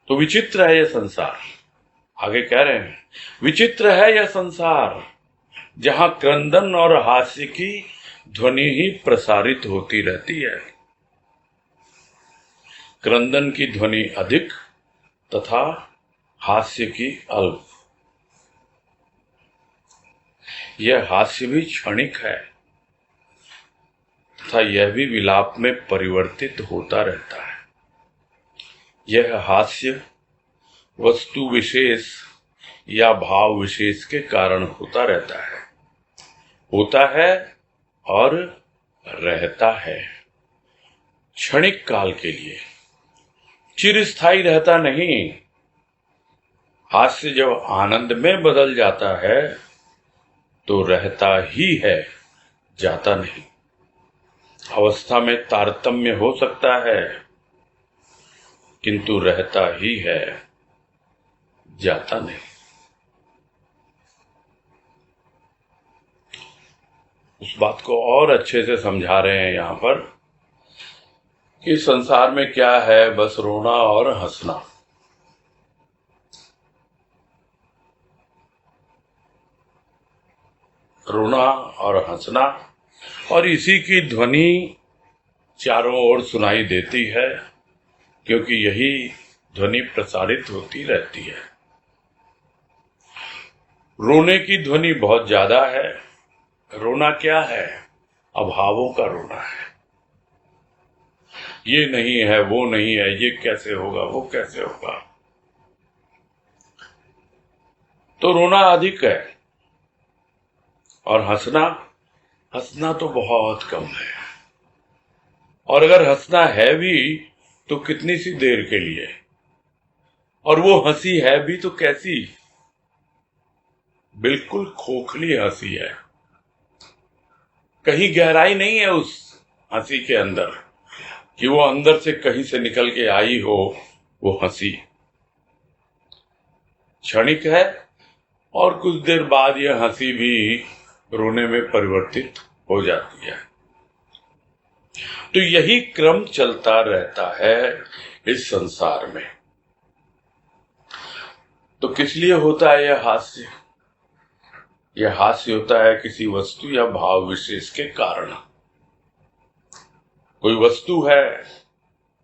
तो विचित्र है यह संसार। आगे कह रहे हैं, विचित्र है यह संसार जहां क्रंदन और हास्य की ध्वनि ही प्रसारित होती रहती है। क्रंदन की ध्वनि अधिक तथा हास्य की अल्प। यह हास्य भी क्षणिक है तथा यह भी विलाप में परिवर्तित होता रहता है। यह हास्य वस्तु विशेष या भाव विशेष के कारण होता रहता है, होता है और रहता है, क्षणिक काल के लिए, चिरस्थायी रहता नहीं। हास्य जब आनंद में बदल जाता है तो रहता ही है, जाता नहीं। अवस्था में तारतम्य हो सकता है किंतु रहता ही है, जाता नहीं। उस बात को और अच्छे से समझा रहे हैं यहां पर कि संसार में क्या है, बस रोना और हंसना। रोना और हंसना, और इसी की ध्वनि चारों ओर सुनाई देती है, क्योंकि यही ध्वनि प्रसारित होती रहती है। रोने की ध्वनि बहुत ज्यादा है। रोना क्या है? अभावों का रोना है। ये नहीं है, वो नहीं है, ये कैसे होगा, वो कैसे होगा, तो रोना अधिक है। और हंसना, हंसना तो बहुत कम है। और अगर हंसना है भी तो कितनी सी देर के लिए, और वो हंसी है भी तो कैसी? बिल्कुल खोखली हंसी है। कहीं गहराई नहीं है उस हंसी के अंदर कि वो अंदर से कहीं से निकल के आई हो। वो हंसी क्षणिक है और कुछ देर बाद यह हंसी भी रोने में परिवर्तित हो जाती है। तो यही क्रम चलता रहता है इस संसार में। तो किस लिए होता है यह हास्य? यह हास्य होता है किसी वस्तु या भाव विशेष के कारण। कोई वस्तु है,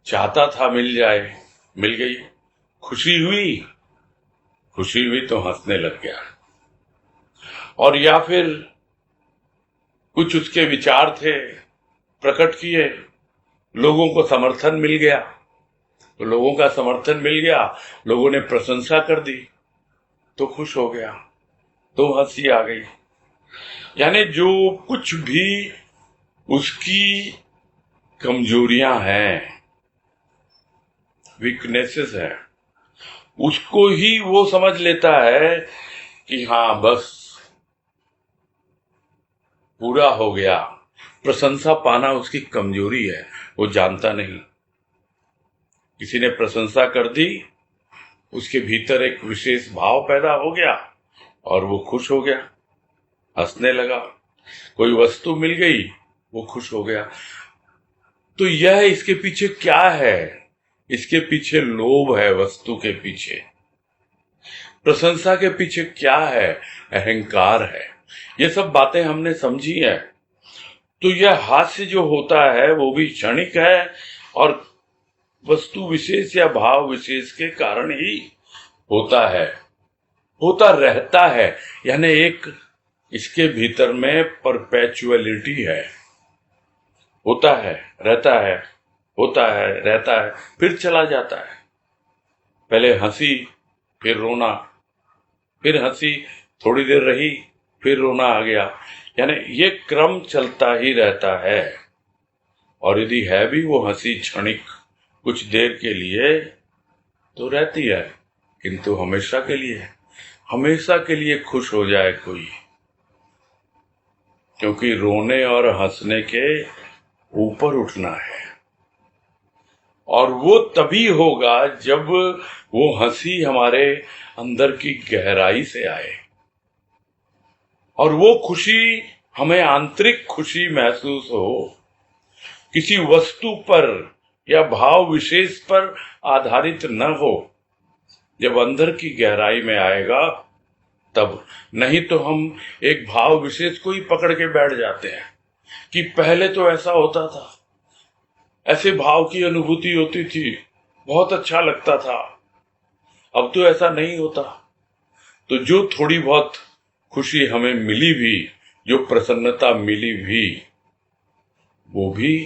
चाहता था मिल जाए, मिल गई, खुशी हुई तो हंसने लग गया। और या फिर कुछ उसके विचार थे, प्रकट किए, लोगों को समर्थन मिल गया, तो लोगों का समर्थन मिल गया, लोगों ने प्रशंसा कर दी तो खुश हो गया, तो हंसी आ गई। यानी जो कुछ भी उसकी कमजोरियां हैं, वीकनेसेस है, उसको ही वो समझ लेता है कि हाँ बस पूरा हो गया। प्रशंसा पाना उसकी कमजोरी है, वो जानता नहीं। किसी ने प्रशंसा कर दी, उसके भीतर एक विशेष भाव पैदा हो गया और वो खुश हो गया। हंसने लगा। कोई वस्तु मिल गई, वो खुश हो गया। तो यह इसके पीछे क्या है? इसके पीछे लोभ है, वस्तु के पीछे प्रशंसा के पीछे क्या है? अहंकार है। ये सब बातें हमने समझी है। तो यह हास्य जो होता है वो भी क्षणिक है और वस्तु विशेष या भाव विशेष के कारण ही होता है, होता रहता है। यानी एक इसके भीतर में परपेचुअलिटी है। होता है, रहता है, होता है, रहता है, फिर चला जाता है। पहले हंसी, फिर रोना, फिर हंसी, थोड़ी देर रही, फिर रोना आ गया। यानी ये क्रम चलता ही रहता है। और यदि है भी वो हंसी क्षणिक, कुछ देर के लिए तो रहती है, किंतु हमेशा के लिए, हमेशा के लिए खुश हो जाए कोई, क्योंकि रोने और हंसने के ऊपर उठना है। और वो तभी होगा जब वो हंसी हमारे अंदर की गहराई से आए और वो खुशी हमें आंतरिक खुशी महसूस हो, किसी वस्तु पर या भाव विशेष पर आधारित न हो। जब अंदर की गहराई में आएगा तब, नहीं तो हम एक भाव विशेष को ही पकड़ के बैठ जाते हैं कि पहले तो ऐसा होता था, ऐसे भाव की अनुभूति होती थी, बहुत अच्छा लगता था, अब तो ऐसा नहीं होता। तो जो थोड़ी बहुत खुशी हमें मिली भी, जो प्रसन्नता मिली भी, वो भी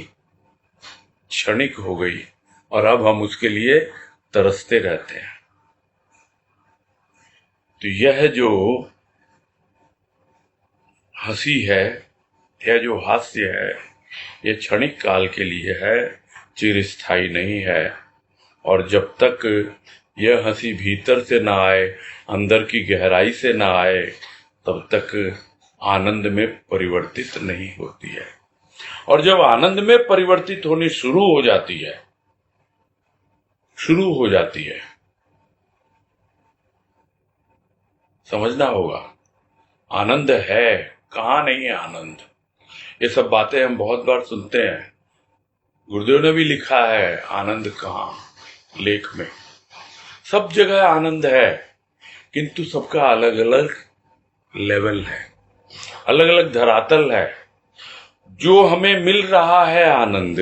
क्षणिक हो गई और अब हम उसके लिए तरसते रहते हैं। तो यह जो हंसी है या जो हास्य है, ये क्षणिक काल के लिए है, चिरस्थायी नहीं है। और जब तक यह हंसी भीतर से ना आए, अंदर की गहराई से ना आए, तब तक आनंद में परिवर्तित नहीं होती है। और जब आनंद में परिवर्तित होनी शुरू हो जाती है, समझना होगा आनंद है, कहाँ नहीं है आनंद। ये सब बातें हम बहुत बार सुनते हैं, गुरुदेव ने भी लिखा है आनंद कहाँ, लेख में। सब जगह आनंद है, किंतु सबका अलग अलग लेवल है, अलग अलग धरातल है। जो हमें मिल रहा है आनंद,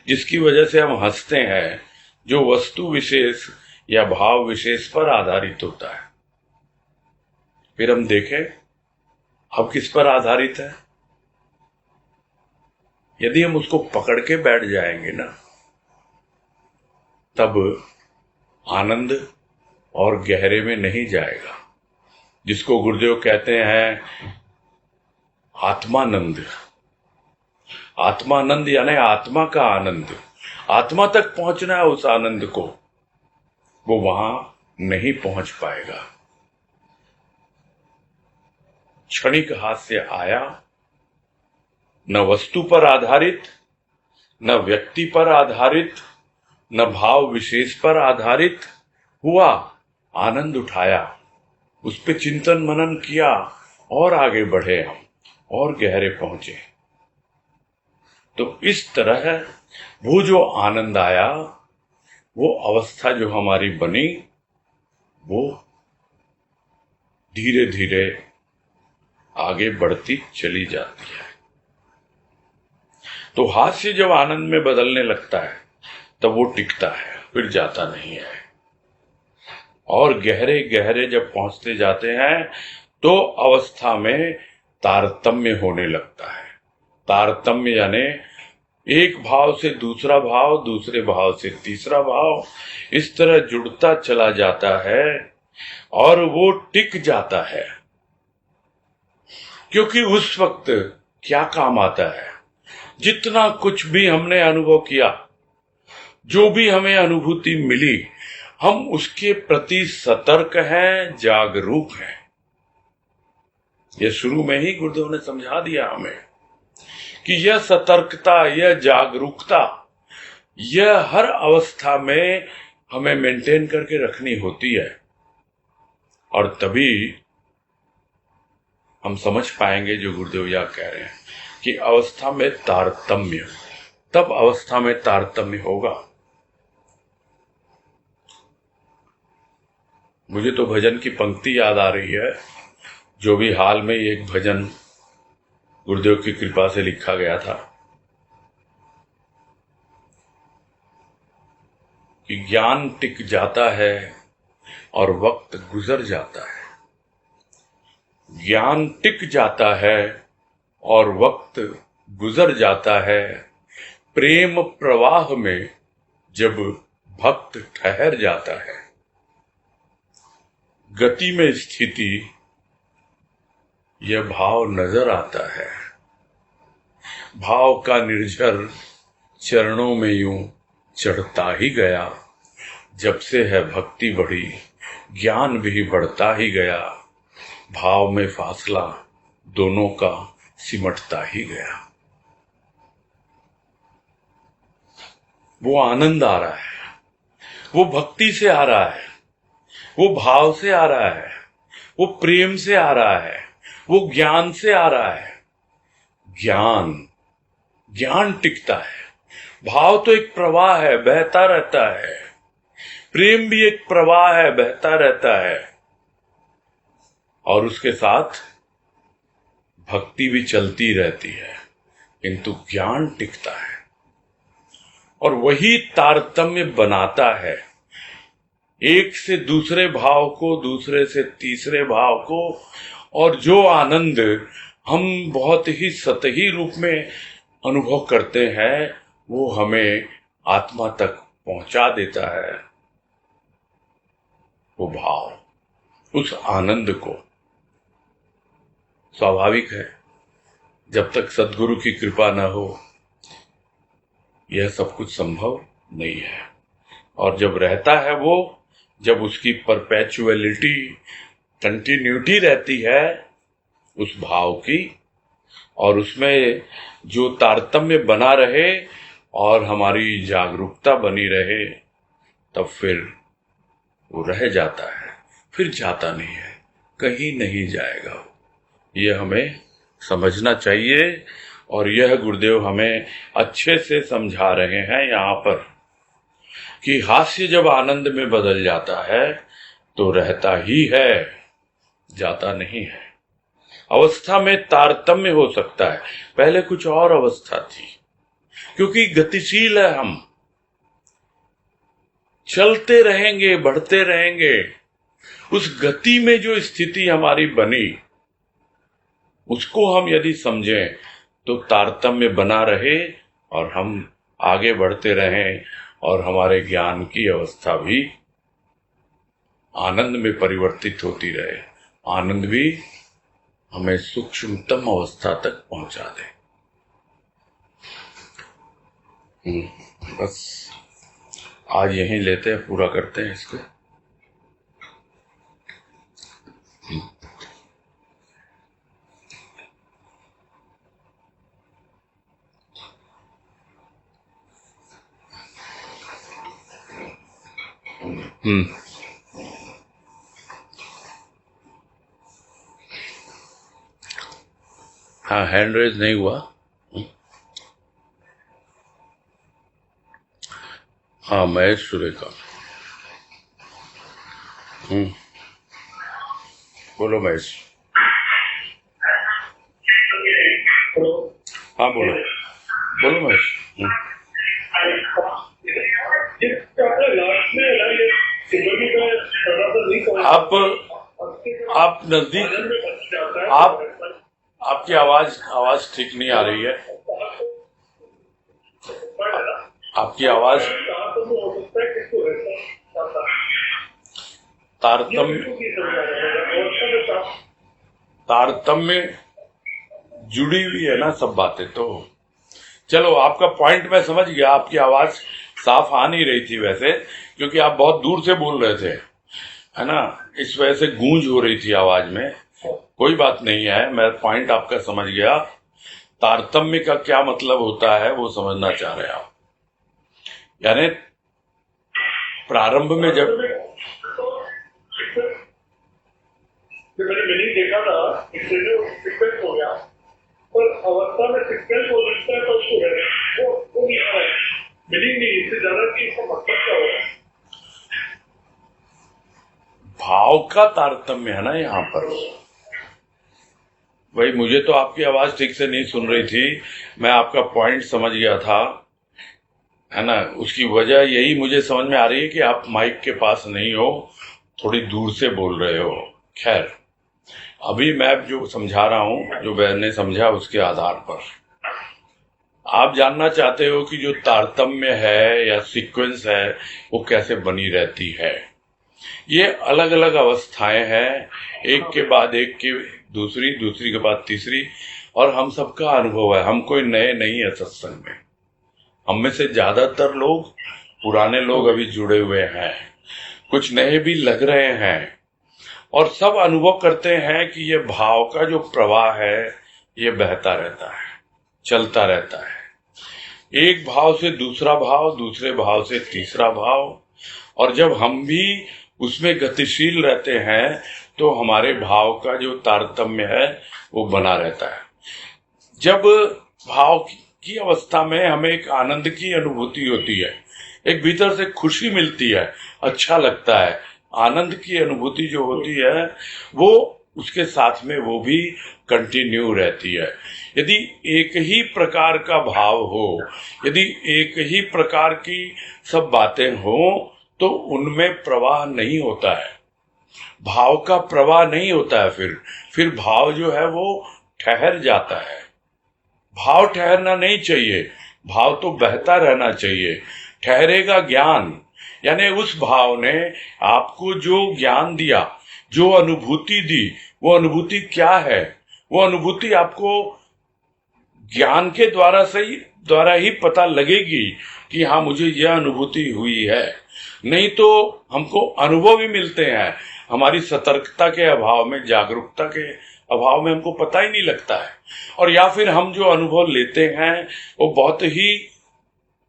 जिसकी वजह से हम हंसते हैं, जो वस्तु विशेष या भाव विशेष पर आधारित होता है। फिर हम देखें अब किस पर आधारित है। यदि हम उसको पकड़ के बैठ जाएंगे ना, तब आनंद और गहरे में नहीं जाएगा, जिसको गुरुदेव कहते हैं आत्मानंद। आत्मानंद यानी आत्मा का आनंद। आत्मा तक पहुंचना है उस आनंद को, वो वहां नहीं पहुंच पाएगा। क्षणिक हास्य आया, न वस्तु पर आधारित, न व्यक्ति पर आधारित, न भाव विशेष पर आधारित हुआ, आनंद उठाया, उस पे चिंतन मनन किया और आगे बढ़े हम और गहरे पहुंचे। तो इस तरह वो जो आनंद आया, वो अवस्था जो हमारी बनी, वो धीरे धीरे आगे बढ़ती चली जाती है। तो हास्य जब आनंद में बदलने लगता है तब वो टिकता है, फिर जाता नहीं है। और गहरे गहरे जब पहुंचते जाते हैं तो अवस्था में तारतम्य होने लगता है। तारतम्य यानी एक भाव से दूसरा भाव, दूसरे भाव से तीसरा भाव, इस तरह जुड़ता चला जाता है और वो टिक जाता है। क्योंकि उस वक्त क्या काम आता है, जितना कुछ भी हमने अनुभव किया, जो भी हमें अनुभूति मिली, हम उसके प्रति सतर्क हैं, जागरूक हैं। ये शुरू में ही गुरुदेव ने समझा दिया हमें कि यह सतर्कता, यह जागरूकता, यह हर अवस्था में हमें मेंटेन करके रखनी होती है। और तभी हम समझ पाएंगे जो गुरुदेव यह कह रहे हैं कि अवस्था में तारतम्य, तब अवस्था में तारतम्य होगा। मुझे तो भजन की पंक्ति याद आ रही है, जो भी हाल में एक भजन गुरुदेव की कृपा से लिखा गया था कि ज्ञान टिक जाता है और वक्त गुजर जाता है। ज्ञान टिक जाता है और वक्त गुजर जाता है, प्रेम प्रवाह में जब भक्त ठहर जाता है। गति में स्थिति यह भाव नजर आता है, भाव का निर्झर चरणों में यूं चढ़ता ही गया। जब से है भक्ति बढ़ी ज्ञान भी बढ़ता ही गया, भाव में फासला दोनों का सिमटता ही गया। वो आनंद आ रहा है, वो भक्ति से आ रहा है, वो भाव से आ रहा है, वो प्रेम से आ रहा है, वो ज्ञान से आ रहा है। ज्ञान टिकता है, भाव तो एक प्रवाह है, बहता रहता है, प्रेम भी एक प्रवाह है, बहता रहता है, और उसके साथ भक्ति भी चलती रहती है, किंतु ज्ञान टिकता है। और वही तारतम्य बनाता है एक से दूसरे भाव को, दूसरे से तीसरे भाव को, और जो आनंद हम बहुत ही सतही रूप में अनुभव करते हैं वो हमें आत्मा तक पहुंचा देता है। वो भाव, उस आनंद को, स्वाभाविक है जब तक सद्गुरु की कृपा न हो यह सब कुछ संभव नहीं है। और जब रहता है वो, जब उसकी परपेचुअलिटी, कंटिन्यूटी रहती है उस भाव की, और उसमें जो तारतम्य बना रहे और हमारी जागरूकता बनी रहे, तब फिर वो रह जाता है, फिर जाता नहीं है, कहीं नहीं जाएगा। यह हमें समझना चाहिए, और यह गुरुदेव हमें अच्छे से समझा रहे हैं यहाँ पर कि हास्य जब आनंद में बदल जाता है तो रहता ही है, जाता नहीं है। अवस्था में तारतम्य हो सकता है, पहले कुछ और अवस्था थी, क्योंकि गतिशील है, हम चलते रहेंगे, बढ़ते रहेंगे। उस गति में जो स्थिति हमारी बनी उसको हम यदि समझें तो तारतम्य बना रहे और हम आगे बढ़ते रहें, और हमारे ज्ञान की अवस्था भी आनंद में परिवर्तित होती रहे, आनंद भी हमें सूक्ष्मतम अवस्था तक पहुंचा दे। बस आज यहीं लेते हैं, पूरा करते हैं इसको। हाँ, हैंड रेज नहीं हुआ। हाँ, महेश सुरेखा। बोलो महेश। हाँ बोलो, बोलो महेश। आप नजदीक, आपकी आवाज ठीक नहीं आ रही है। आपकी आवाज तारतम्य जुड़ी हुई है ना सब बातें। तो चलो, आपका पॉइंट मैं समझ गया। आपकी आवाज साफ आ नहीं रही थी वैसे, क्योंकि आप बहुत दूर से बोल रहे थे, है ना, इस वजह से गूंज हो रही थी आवाज में। कोई बात नहीं है, मैं पॉइंट आपका समझ गया। तारतम्य का क्या मतलब होता है वो समझना चाह रहे हैं आप। यानी प्रारंभ में जब देखा था इससे जो सीक्वेंस हो गया और अवस्था में सीक्वेंस हो सकता है तो उसको है वो नहीं आ रहा है, मीनिंग नहीं इससे ज्यादा कि इसका मतलब क्या हो रहा है। भाव का तारतम्य है ना यहाँ पर। भाई मुझे तो आपकी आवाज ठीक से नहीं सुन रही थी, मैं आपका पॉइंट समझ गया था, है ना। उसकी वजह यही मुझे समझ में आ रही है कि आप माइक के पास नहीं हो, थोड़ी दूर से बोल रहे हो। खैर, अभी मैं जो समझा रहा हूं, जो मैंने समझा उसके आधार पर आप जानना चाहते हो कि जो तारतम्य है या सीक्वेंस है वो कैसे बनी रहती है। ये अलग अलग अवस्थाएं हैं, एक के बाद एक की दूसरी, दूसरी के बाद तीसरी, और हम सबका अनुभव है। हम कोई नए नहीं है सत्संग में, हम में से ज्यादातर लोग पुराने लोग अभी जुड़े हुए हैं, कुछ नए भी लग रहे हैं, और सब अनुभव करते हैं कि ये भाव का जो प्रवाह है ये बहता रहता है, चलता रहता है, एक भाव से दूसरा भाव, दूसरे भाव से तीसरा भाव, और जब हम भी उसमें गतिशील रहते हैं तो हमारे भाव का जो तारतम्य है वो बना रहता है। जब भाव की अवस्था में हमें एक आनंद की अनुभूति होती है, एक भीतर से खुशी मिलती है, अच्छा लगता है, आनंद की अनुभूति जो होती है वो उसके साथ में वो भी कंटिन्यू रहती है। यदि एक ही प्रकार का भाव हो, यदि एक ही प्रकार की सब बातें हो तो उनमें प्रवाह नहीं होता है, भाव का प्रवाह नहीं होता है। फिर भाव जो है वो ठहर जाता है। भाव ठहरना नहीं चाहिए, भाव तो बहता रहना चाहिए। ठहरेगा ज्ञान, यानी उस भाव ने आपको जो ज्ञान दिया, जो अनुभूति दी, वो अनुभूति क्या है, वो अनुभूति आपको ज्ञान के द्वारा ही पता लगेगी कि हाँ मुझे यह अनुभूति हुई है। नहीं तो हमको अनुभव ही मिलते हैं, हमारी सतर्कता के अभाव में, जागरूकता के अभाव में हमको पता ही नहीं लगता है। और या फिर हम जो अनुभव लेते हैं वो बहुत ही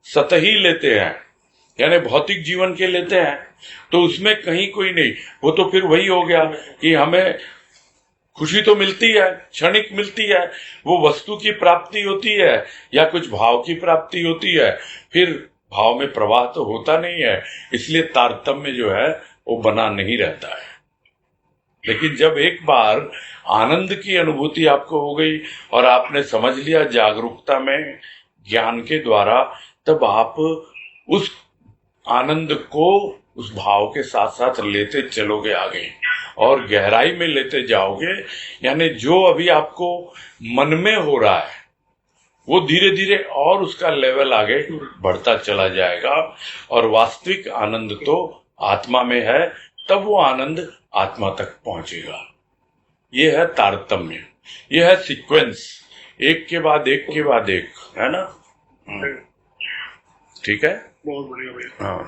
सतही लेते हैं, यानी भौतिक जीवन के लेते हैं, तो उसमें कहीं कोई नहीं, वो तो फिर वही हो गया कि हमें खुशी तो मिलती है, क्षणिक मिलती है, वो वस्तु की प्राप्ति होती है या कुछ भाव की प्राप्ति होती है, फिर भाव में प्रवाह तो होता नहीं है, इसलिए तारतम्य जो है वो बना नहीं रहता है। लेकिन जब एक बार आनंद की अनुभूति आपको हो गई और आपने समझ लिया जागरूकता में, ज्ञान के द्वारा, तब आप उस आनंद को उस भाव के साथ साथ लेते चलोगे आगे और गहराई में लेते जाओगे। यानी जो अभी आपको मन में हो रहा है वो धीरे धीरे और उसका लेवल आगे बढ़ता चला जाएगा, और वास्तविक आनंद तो आत्मा में है, तब वो आनंद आत्मा तक पहुंचेगा। ये है तारतम्य, ये है सीक्वेंस, एक के बाद एक के बाद एक, है ना। ठीक है, बहुत बढ़िया भैया। हाँ,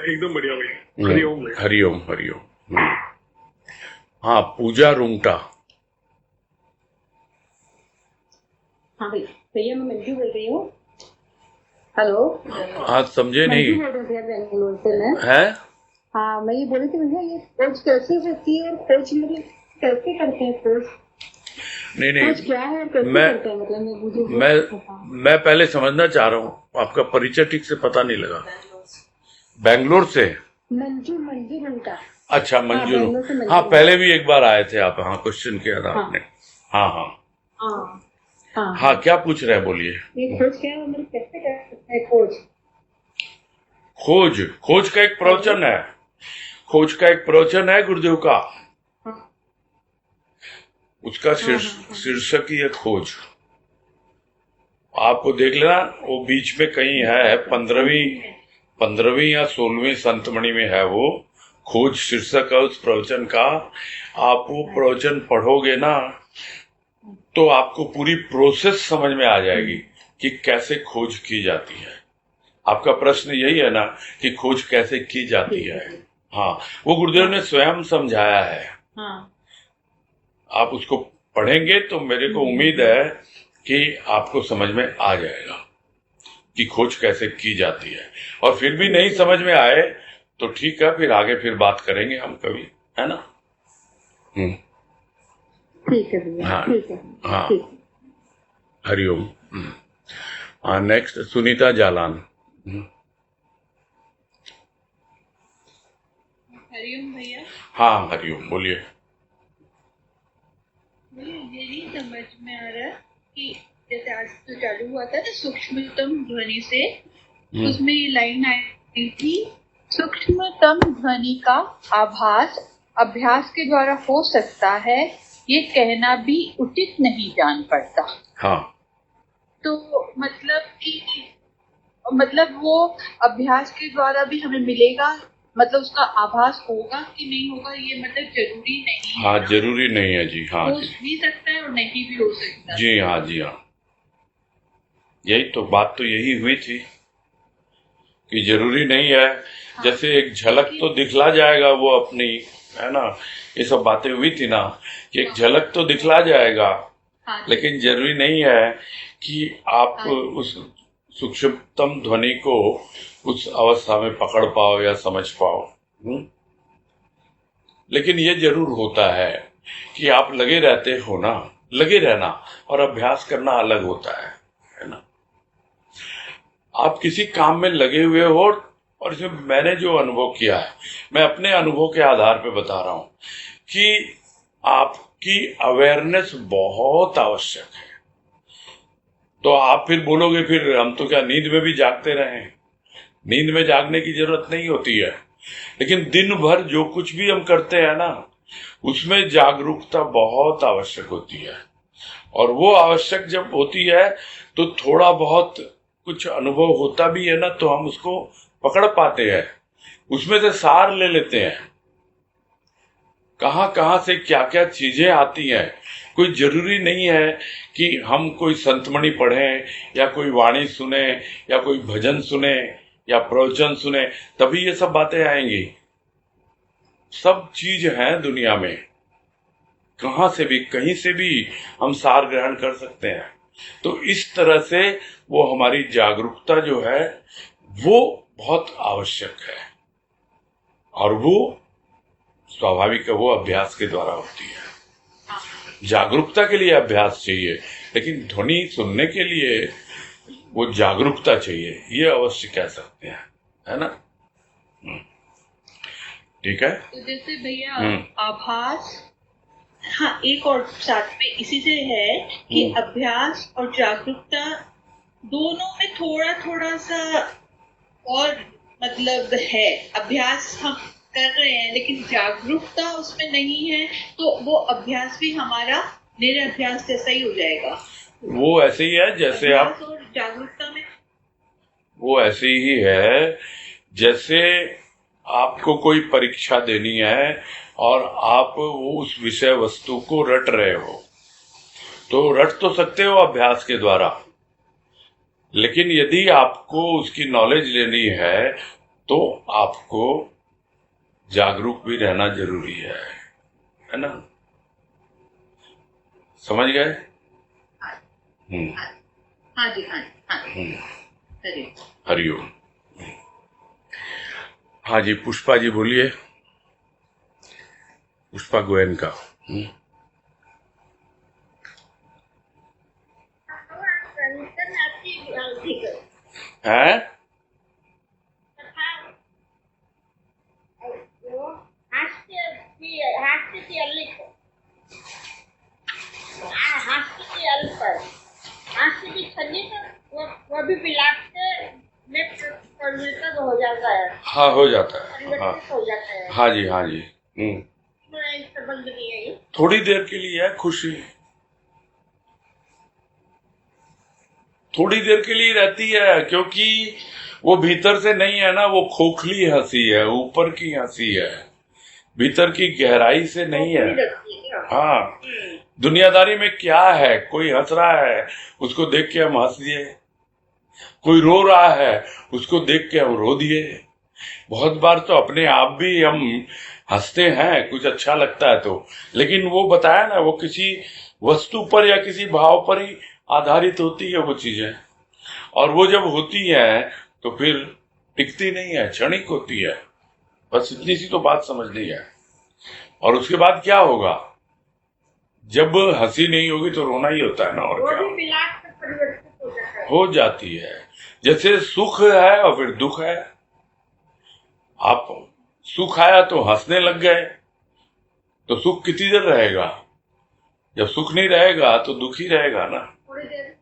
एकदम बढ़िया भैया। हरिओम भैया। हरिओम हरिओम। हाँ, पूजा रुंगटा। हाँ भैया, मैं मंजू बोल रही हूँ। हेलो। हाँ, समझे नहीं मंजू बोल रही थी बेंगलोर से मैं। है। हाँ, मैं ये बोली थी भैया, ये खोज कैसे होती है और खोज मतलब कैसे करते हैं खोज? नहीं खोज क्या है और कैसे करते हैं, मतलब मुझे मैं पहले समझना चाह रहा हूँ, आपका परिचय ठीक से पता नहीं लगा। बैंगलोर से मंजू रुंगटा। अच्छा, मंजू। हाँ, हाँ, पहले भी एक बार आए थे आप, हाँ, क्वेश्चन किया था आपने। हाँ हाँ हाँ, हाँ, क्या पूछ रहे हैं, बोलिए। ये खोज क्या है, मतलब कैसे करते हैं खोज? खोज का एक प्रवचन है, खोज का एक प्रवचन है गुरुदेव का, उसका शीर्षक ही है खोज। आपको देख लेना, वो बीच में कहीं है, 15वीं या 16वीं संतमणि में है वो खोज शीर्षक है उस प्रवचन का। आप वो प्रवचन पढ़ोगे ना तो आपको पूरी प्रोसेस समझ में आ जाएगी कि कैसे खोज की जाती है। आपका प्रश्न यही है ना कि खोज कैसे की जाती है। हाँ, वो गुरुदेव ने स्वयं समझाया है। आप उसको पढ़ेंगे तो मेरे को उम्मीद है कि आपको समझ में आ जाएगा कि खोज कैसे की जाती है। और फिर भी नहीं समझ में आए तो ठीक है, फिर आगे फिर बात करेंगे हम कभी, है ना। हम्म, ठीक है भैया, हाँ ठीक है, हाँ, ठीक है। हरिओम। हाँ, नेक्स्ट सुनीता जालान। हरिओम भैया। हाँ हरिओम, बोलिए। मुझे ये नहीं समझ में आ रहा कि जैसे आज तो चालू हुआ था ना सूक्ष्मतम ध्वनि से, हम्म, उसमें ये लाइन आई थी, सूक्ष्मतम ध्वनि का आभास अभ्यास के द्वारा हो सकता है, ये कहना भी उचित नहीं जान पड़ता। हाँ तो मतलब वो अभ्यास के द्वारा भी हमें मिलेगा, मतलब उसका आभास होगा कि नहीं होगा, ये मतलब जरूरी नहीं है हाँ, ना? जरूरी नहीं है जी। हाँ हो जी, भी सकता है और नहीं भी हो सकता है। जी हाँ, जी हाँ, यही तो बात तो यही हुई थी कि जरूरी नहीं है। जैसे एक झलक तो दिखला जाएगा वो अपनी, है ना, ये सब बातें हुई थी ना कि एक झलक तो दिखला जाएगा, हाँ जी, लेकिन जरूरी नहीं है कि आप हाँ जी। उस सूक्ष्मतम ध्वनि को उस अवस्था में पकड़ पाओ या समझ पाओ। लेकिन ये जरूर होता है कि आप लगे रहते हो ना, लगे रहना और अभ्यास करना अलग होता है ना। आप किसी काम में लगे हुए हो, और इसमें मैंने जो अनुभव किया है, मैं अपने अनुभव के आधार पे बता रहा हूं कि आपकी अवेयरनेस बहुत आवश्यक है। तो आप फिर बोलोगे फिर हम तो क्या नींद में भी जागते रहे? नींद में जागने की जरूरत नहीं होती है, लेकिन दिन भर जो कुछ भी हम करते हैं ना, उसमें जागरूकता बहुत आवश्यक होती है। और वो आवश्यक जब होती है तो थोड़ा बहुत कुछ अनुभव होता भी है ना, तो हम उसको पकड़ पाते हैं, उसमें से सार ले लेते हैं, कहां कहां से क्या क्या चीजें आती हैं। कोई जरूरी नहीं है कि हम कोई संतमणि पढ़ें या कोई वाणी सुने या कोई भजन सुने या प्रवचन सुने तभी ये सब बातें आएंगी। सब चीज है दुनिया में, कहां से भी कहीं से भी हम सार ग्रहण कर सकते हैं। तो इस तरह से वो हमारी जागरूकता जो है वो बहुत आवश्यक है, और वो स्वाभाविक है, वो अभ्यास के द्वारा होती है। जागरूकता के लिए अभ्यास चाहिए, लेकिन ध्वनि सुनने के लिए वो जागरूकता चाहिए, ये अवश्य कह सकते हैं, है ना। ठीक है। तो जैसे भैया हम्म। आभास, हाँ एक और साथ में इसी से है कि अभ्यास और जागरूकता दोनों में थोड़ा थोड़ा सा और मतलब है। अभ्यास हम कर रहे हैं लेकिन जागरूकता उसमें नहीं है, तो वो अभ्यास भी हमारा निरअभ्यास जैसा ही हो जाएगा। वो ऐसे ही है जैसे आप, अभ्यास और जागरूकता में वो ऐसे ही है जैसे आपको कोई परीक्षा देनी है और आप वो उस विषय वस्तु को रट रहे हो, तो रट तो सकते हो अभ्यास के द्वारा, लेकिन यदि आपको उसकी नॉलेज लेनी है तो आपको जागरूक भी रहना जरूरी है ना। समझ गए? हाँ जी, हाँ हाँ हरिओम। हाँ जी, पुष्पा जी बोलिए, पुष्पा गोयन का। है वो भी पिलाते में परिवर्तन हो जाता है। हाँ, हो जाता है। हाँ परिवर्तित हो जाता है। हाँ जी, हाँ जी। मेरा संबंध नहीं है ये। थोड़ी देर के लिए है खुशी, थोड़ी देर के लिए रहती है, क्योंकि वो भीतर से नहीं है ना, वो खोखली हंसी है, ऊपर की हंसी है, भीतर की गहराई से नहीं है। हाँ, दुनियादारी में क्या है, कोई हंस रहा है उसको देख के हम हंस दिए, कोई रो रहा है उसको देख के हम रो दिए। बहुत बार तो अपने आप भी हम हंसते हैं, कुछ अच्छा लगता है तो, लेकिन वो बताया ना, वो किसी वस्तु पर या किसी भाव पर ही आधारित होती है वो चीजें, और वो जब होती है तो फिर टिकती नहीं है, क्षणिक होती है। बस इतनी सी तो बात समझनी है। और उसके बाद क्या होगा? जब हंसी नहीं होगी तो रोना ही होता है ना, और वो क्या भी विलास में परिवर्तित हो जाता है। हो जाती है। जैसे सुख है और फिर दुख है। आप सुख आया तो हंसने लग गए, तो सुख कितनी देर रहेगा? जब सुख नहीं रहेगा तो दुख ही रहेगा ना, थोड़ी देर।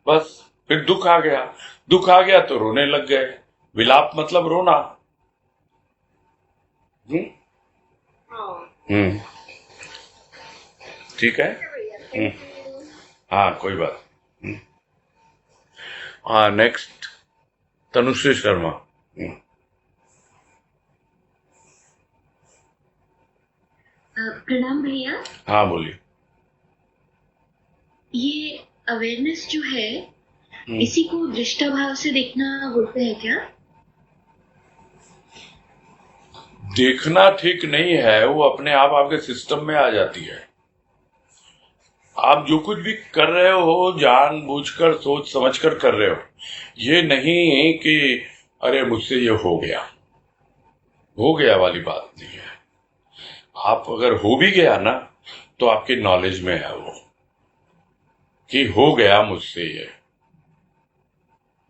बस। फिर दुख आ गया, दुख आ गया तो रोने लग गए। विलाप मतलब रोना। हम्म हाँ हम्म, ठीक है। भैया, हम्म, thank you। हाँ कोई बात। हाँ, नेक्स्ट तनुश्री शर्मा। प्रणाम भैया। हाँ बोलिए। ये अवेयरनेस जो है, हम्म, इसी को दृष्टाभाव से देखना बोलते हैं क्या? देखना ठीक नहीं है, वो अपने आप आपके सिस्टम में आ जाती है। आप जो कुछ भी कर रहे हो जानबूझकर सोच समझकर कर रहे हो। ये नहीं कि अरे मुझसे ये हो गया वाली बात नहीं है। आप अगर हो भी गया ना तो आपके नॉलेज में है वो, कि हो गया मुझसे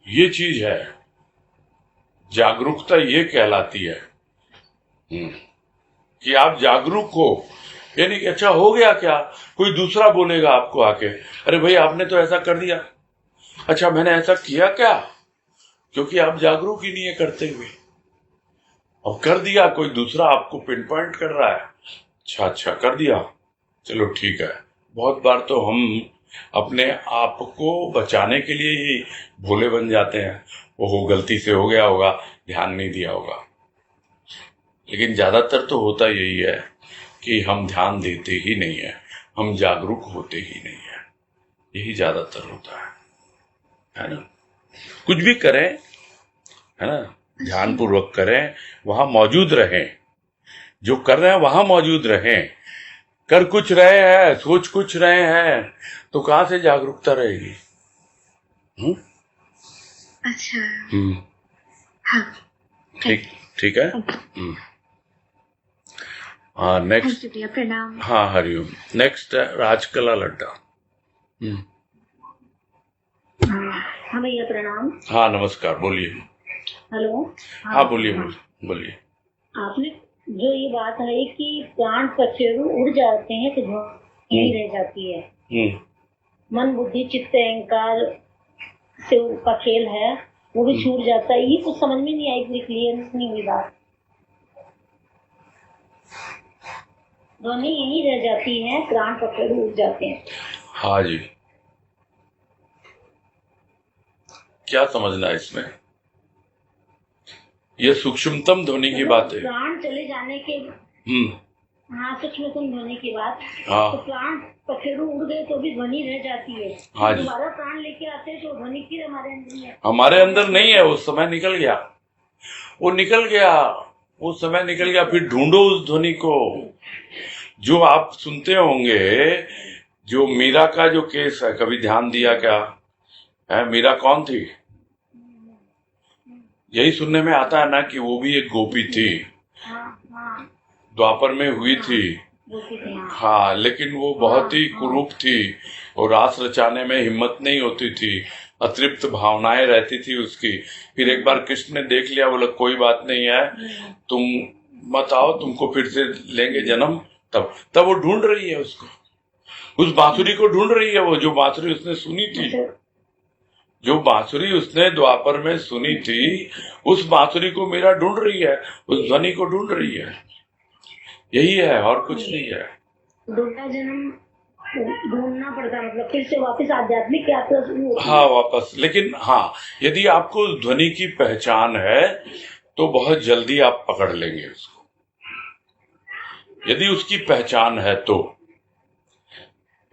ये चीज है। जागरूकता ये कहलाती है कि आप जागरूक हो। यानी कि अच्छा हो गया क्या, कोई दूसरा बोलेगा आपको आके, अरे भाई आपने तो ऐसा कर दिया। अच्छा मैंने ऐसा किया क्या? क्योंकि आप जागरूक ही नहीं है करते हुए। अब कर दिया, कोई दूसरा आपको पिन पॉइंट कर रहा है, अच्छा कर दिया, चलो ठीक है। बहुत बार तो हम अपने आप को बचाने के लिए ही भोले बन जाते हैं। वो गलती से हो गया होगा, ध्यान नहीं दिया होगा। लेकिन ज्यादातर तो होता यही है कि हम ध्यान देते ही नहीं है, हम जागरूक होते ही नहीं है। यही ज्यादातर होता है ना। कुछ भी करें, है ना, ध्यान पूर्वक करें, वहां मौजूद रहें। जो कर रहे हैं वहां मौजूद रहें। कर कुछ रहे हैं, सोच कुछ रहे हैं, तो कहां से जागरूकता रहेगी? अच्छा। हाँ, ठीक है। हाँ नेक्स्ट। थैंक यू भैया, प्रणाम। हाँ हरिओम। नेक्स्ट है राजकला लड्डा। हाँ भैया प्रणाम। हाँ नमस्कार, बोलिए। हेलो। हाँ बोलिए बोलिए। आपने जो ये बात है कि प्राण पखेरु उड़ जाते हैं तो ध्वनि रह जाती है। मन बुद्धि चित्त अहंकार से का खेल है, वो भी छूट जाता है। ये कुछ समझ में नहीं आई, पूरी क्लियर नहीं हुई बात। ध्वनि यही रह जाती है, प्राण पखेरु उड़ जाते हैं। हाँ जी, क्या समझना है इसमें? ये सूक्ष्मतम ध्वनि की बात है। प्राण चले जाने के हाँ, सूक्ष्मतम ध्वनि की बात। हाँ। तो प्राण पखेरु उड़ गए तो भी ध्वनि रह जाती है। हाँ जी। दोबारा प्राण लेके आते हैं तो ध्वनि फिर हमारे अंदर ही है। हमारे अंदर नहीं है, उस समय निकल गया, वो निकल गया, वो समय निकल गया। फिर ढूंढो उस ध्वनि को। जो आप सुनते होंगे, जो मीरा का जो केस है, कभी ध्यान दिया क्या है? मीरा कौन थी? यही सुनने में आता है ना कि वो भी एक गोपी थी, द्वापर में हुई थी। हाँ, लेकिन वो बहुत ही कुरूप थी और रास रचाने में हिम्मत नहीं होती थी, अतृप्त भावनाएं रहती थी उसकी। फिर एक बार कृष्ण ने देख लिया, बोला कोई बात नहीं है, तुम मत आओ, तुमको फिर से लेंगे जन्म। तब वो ढूंढ रही है उसको, उस बांसुरी को ढूंढ रही है। वो जो बांसुरी उसने सुनी थी, जो बांसुरी उसने द्वापर में सुनी थी, उस बांसुरी को मीरा ढूंढ रही है, उस ध्वनि को ढूंढ रही है। यही है और कुछ नहीं है। दूसरा जन्म ढूंढना पड़ता, मतलब फिर से वापस आध्यात्मिक यात्रा शुरू होती है। हाँ वापस। लेकिन हाँ, यदि आपको उस ध्वनि की पहचान है तो बहुत जल्दी आप पकड़ लेंगे उसको। यदि उसकी पहचान है तो,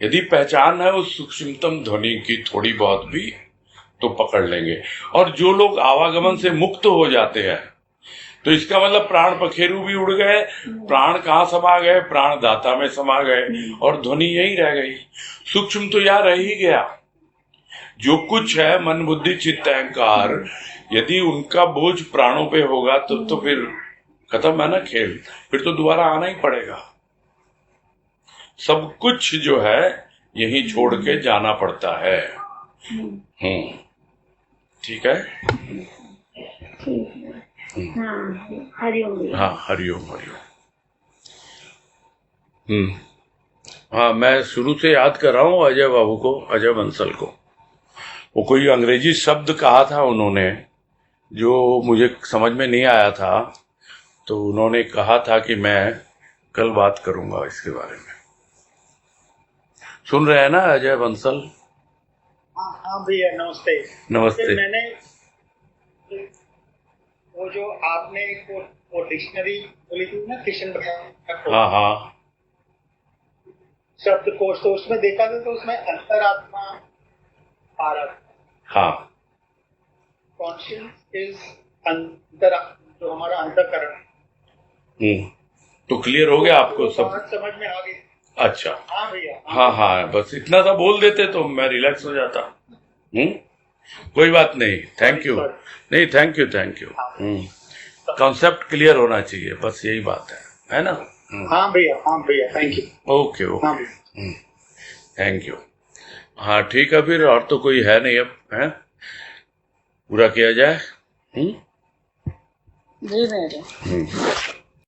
यदि पहचान है उस सूक्ष्मतम ध्वनि की थोड़ी बहुत भी, तो पकड़ लेंगे। और जो लोग आवागमन से मुक्त हो जाते हैं, तो इसका मतलब प्राण पखेरु भी उड़ गए, प्राण कहाँ समा गए? प्राण दाता में समा गए और ध्वनि यही रह गई। सूक्ष्म तो यहाँ रह ही गया। जो कुछ है मन बुद्धि चित्त अहंकार, यदि उनका बोझ प्राणों पे होगा तो फिर खत्म है ना खेल। फिर तो दोबारा आना ही पड़ेगा। सब कुछ जो है यहीं छोड़ के जाना पड़ता है। ठीक है। ठीक है। हाँ, हरिओम भैया। हाँ, हरिओम हरिओम। हाँ, मैं शुरू से याद कर रहा हूँ अजय बाबू को, अजय बंसल को। वो कोई अंग्रेजी शब्द कहा था उन्होंने जो मुझे समझ में नहीं आया था, तो उन्होंने कहा था कि मैं कल बात करूंगा इसके बारे में। सुन रहे हैं ना अजय बंसल? हाँ भैया, नमस्ते। नमस्ते। फिर मैंने वो जो आपने वो डिक्शनरी बोली थी ना, किशन भगवान, हाँ हाँ, शब्दकोश, तो उसमें देखा था तो उसमें अंतरात्मा आ रहा था। हाँ, कॉन्शियस इज अंतर, जो हमारा अंतःकरण। तो क्लियर हो गया आपको सब? बात समझ में आ गई। अच्छा। हाँ भैया। हाँ हाँ, बस इतना सा बोल देते तो मैं रिलैक्स हो जाता। कोई बात नहीं, थैंक यू। नहीं, थैंक यू। कॉन्सेप्ट क्लियर होना चाहिए, बस यही बात है ना? हाँ भैया, thank you. Okay okay, thank you. हाँ ठीक है, फिर और तो कोई है नहीं अब, है? पूरा किया जाए। जी मेरे।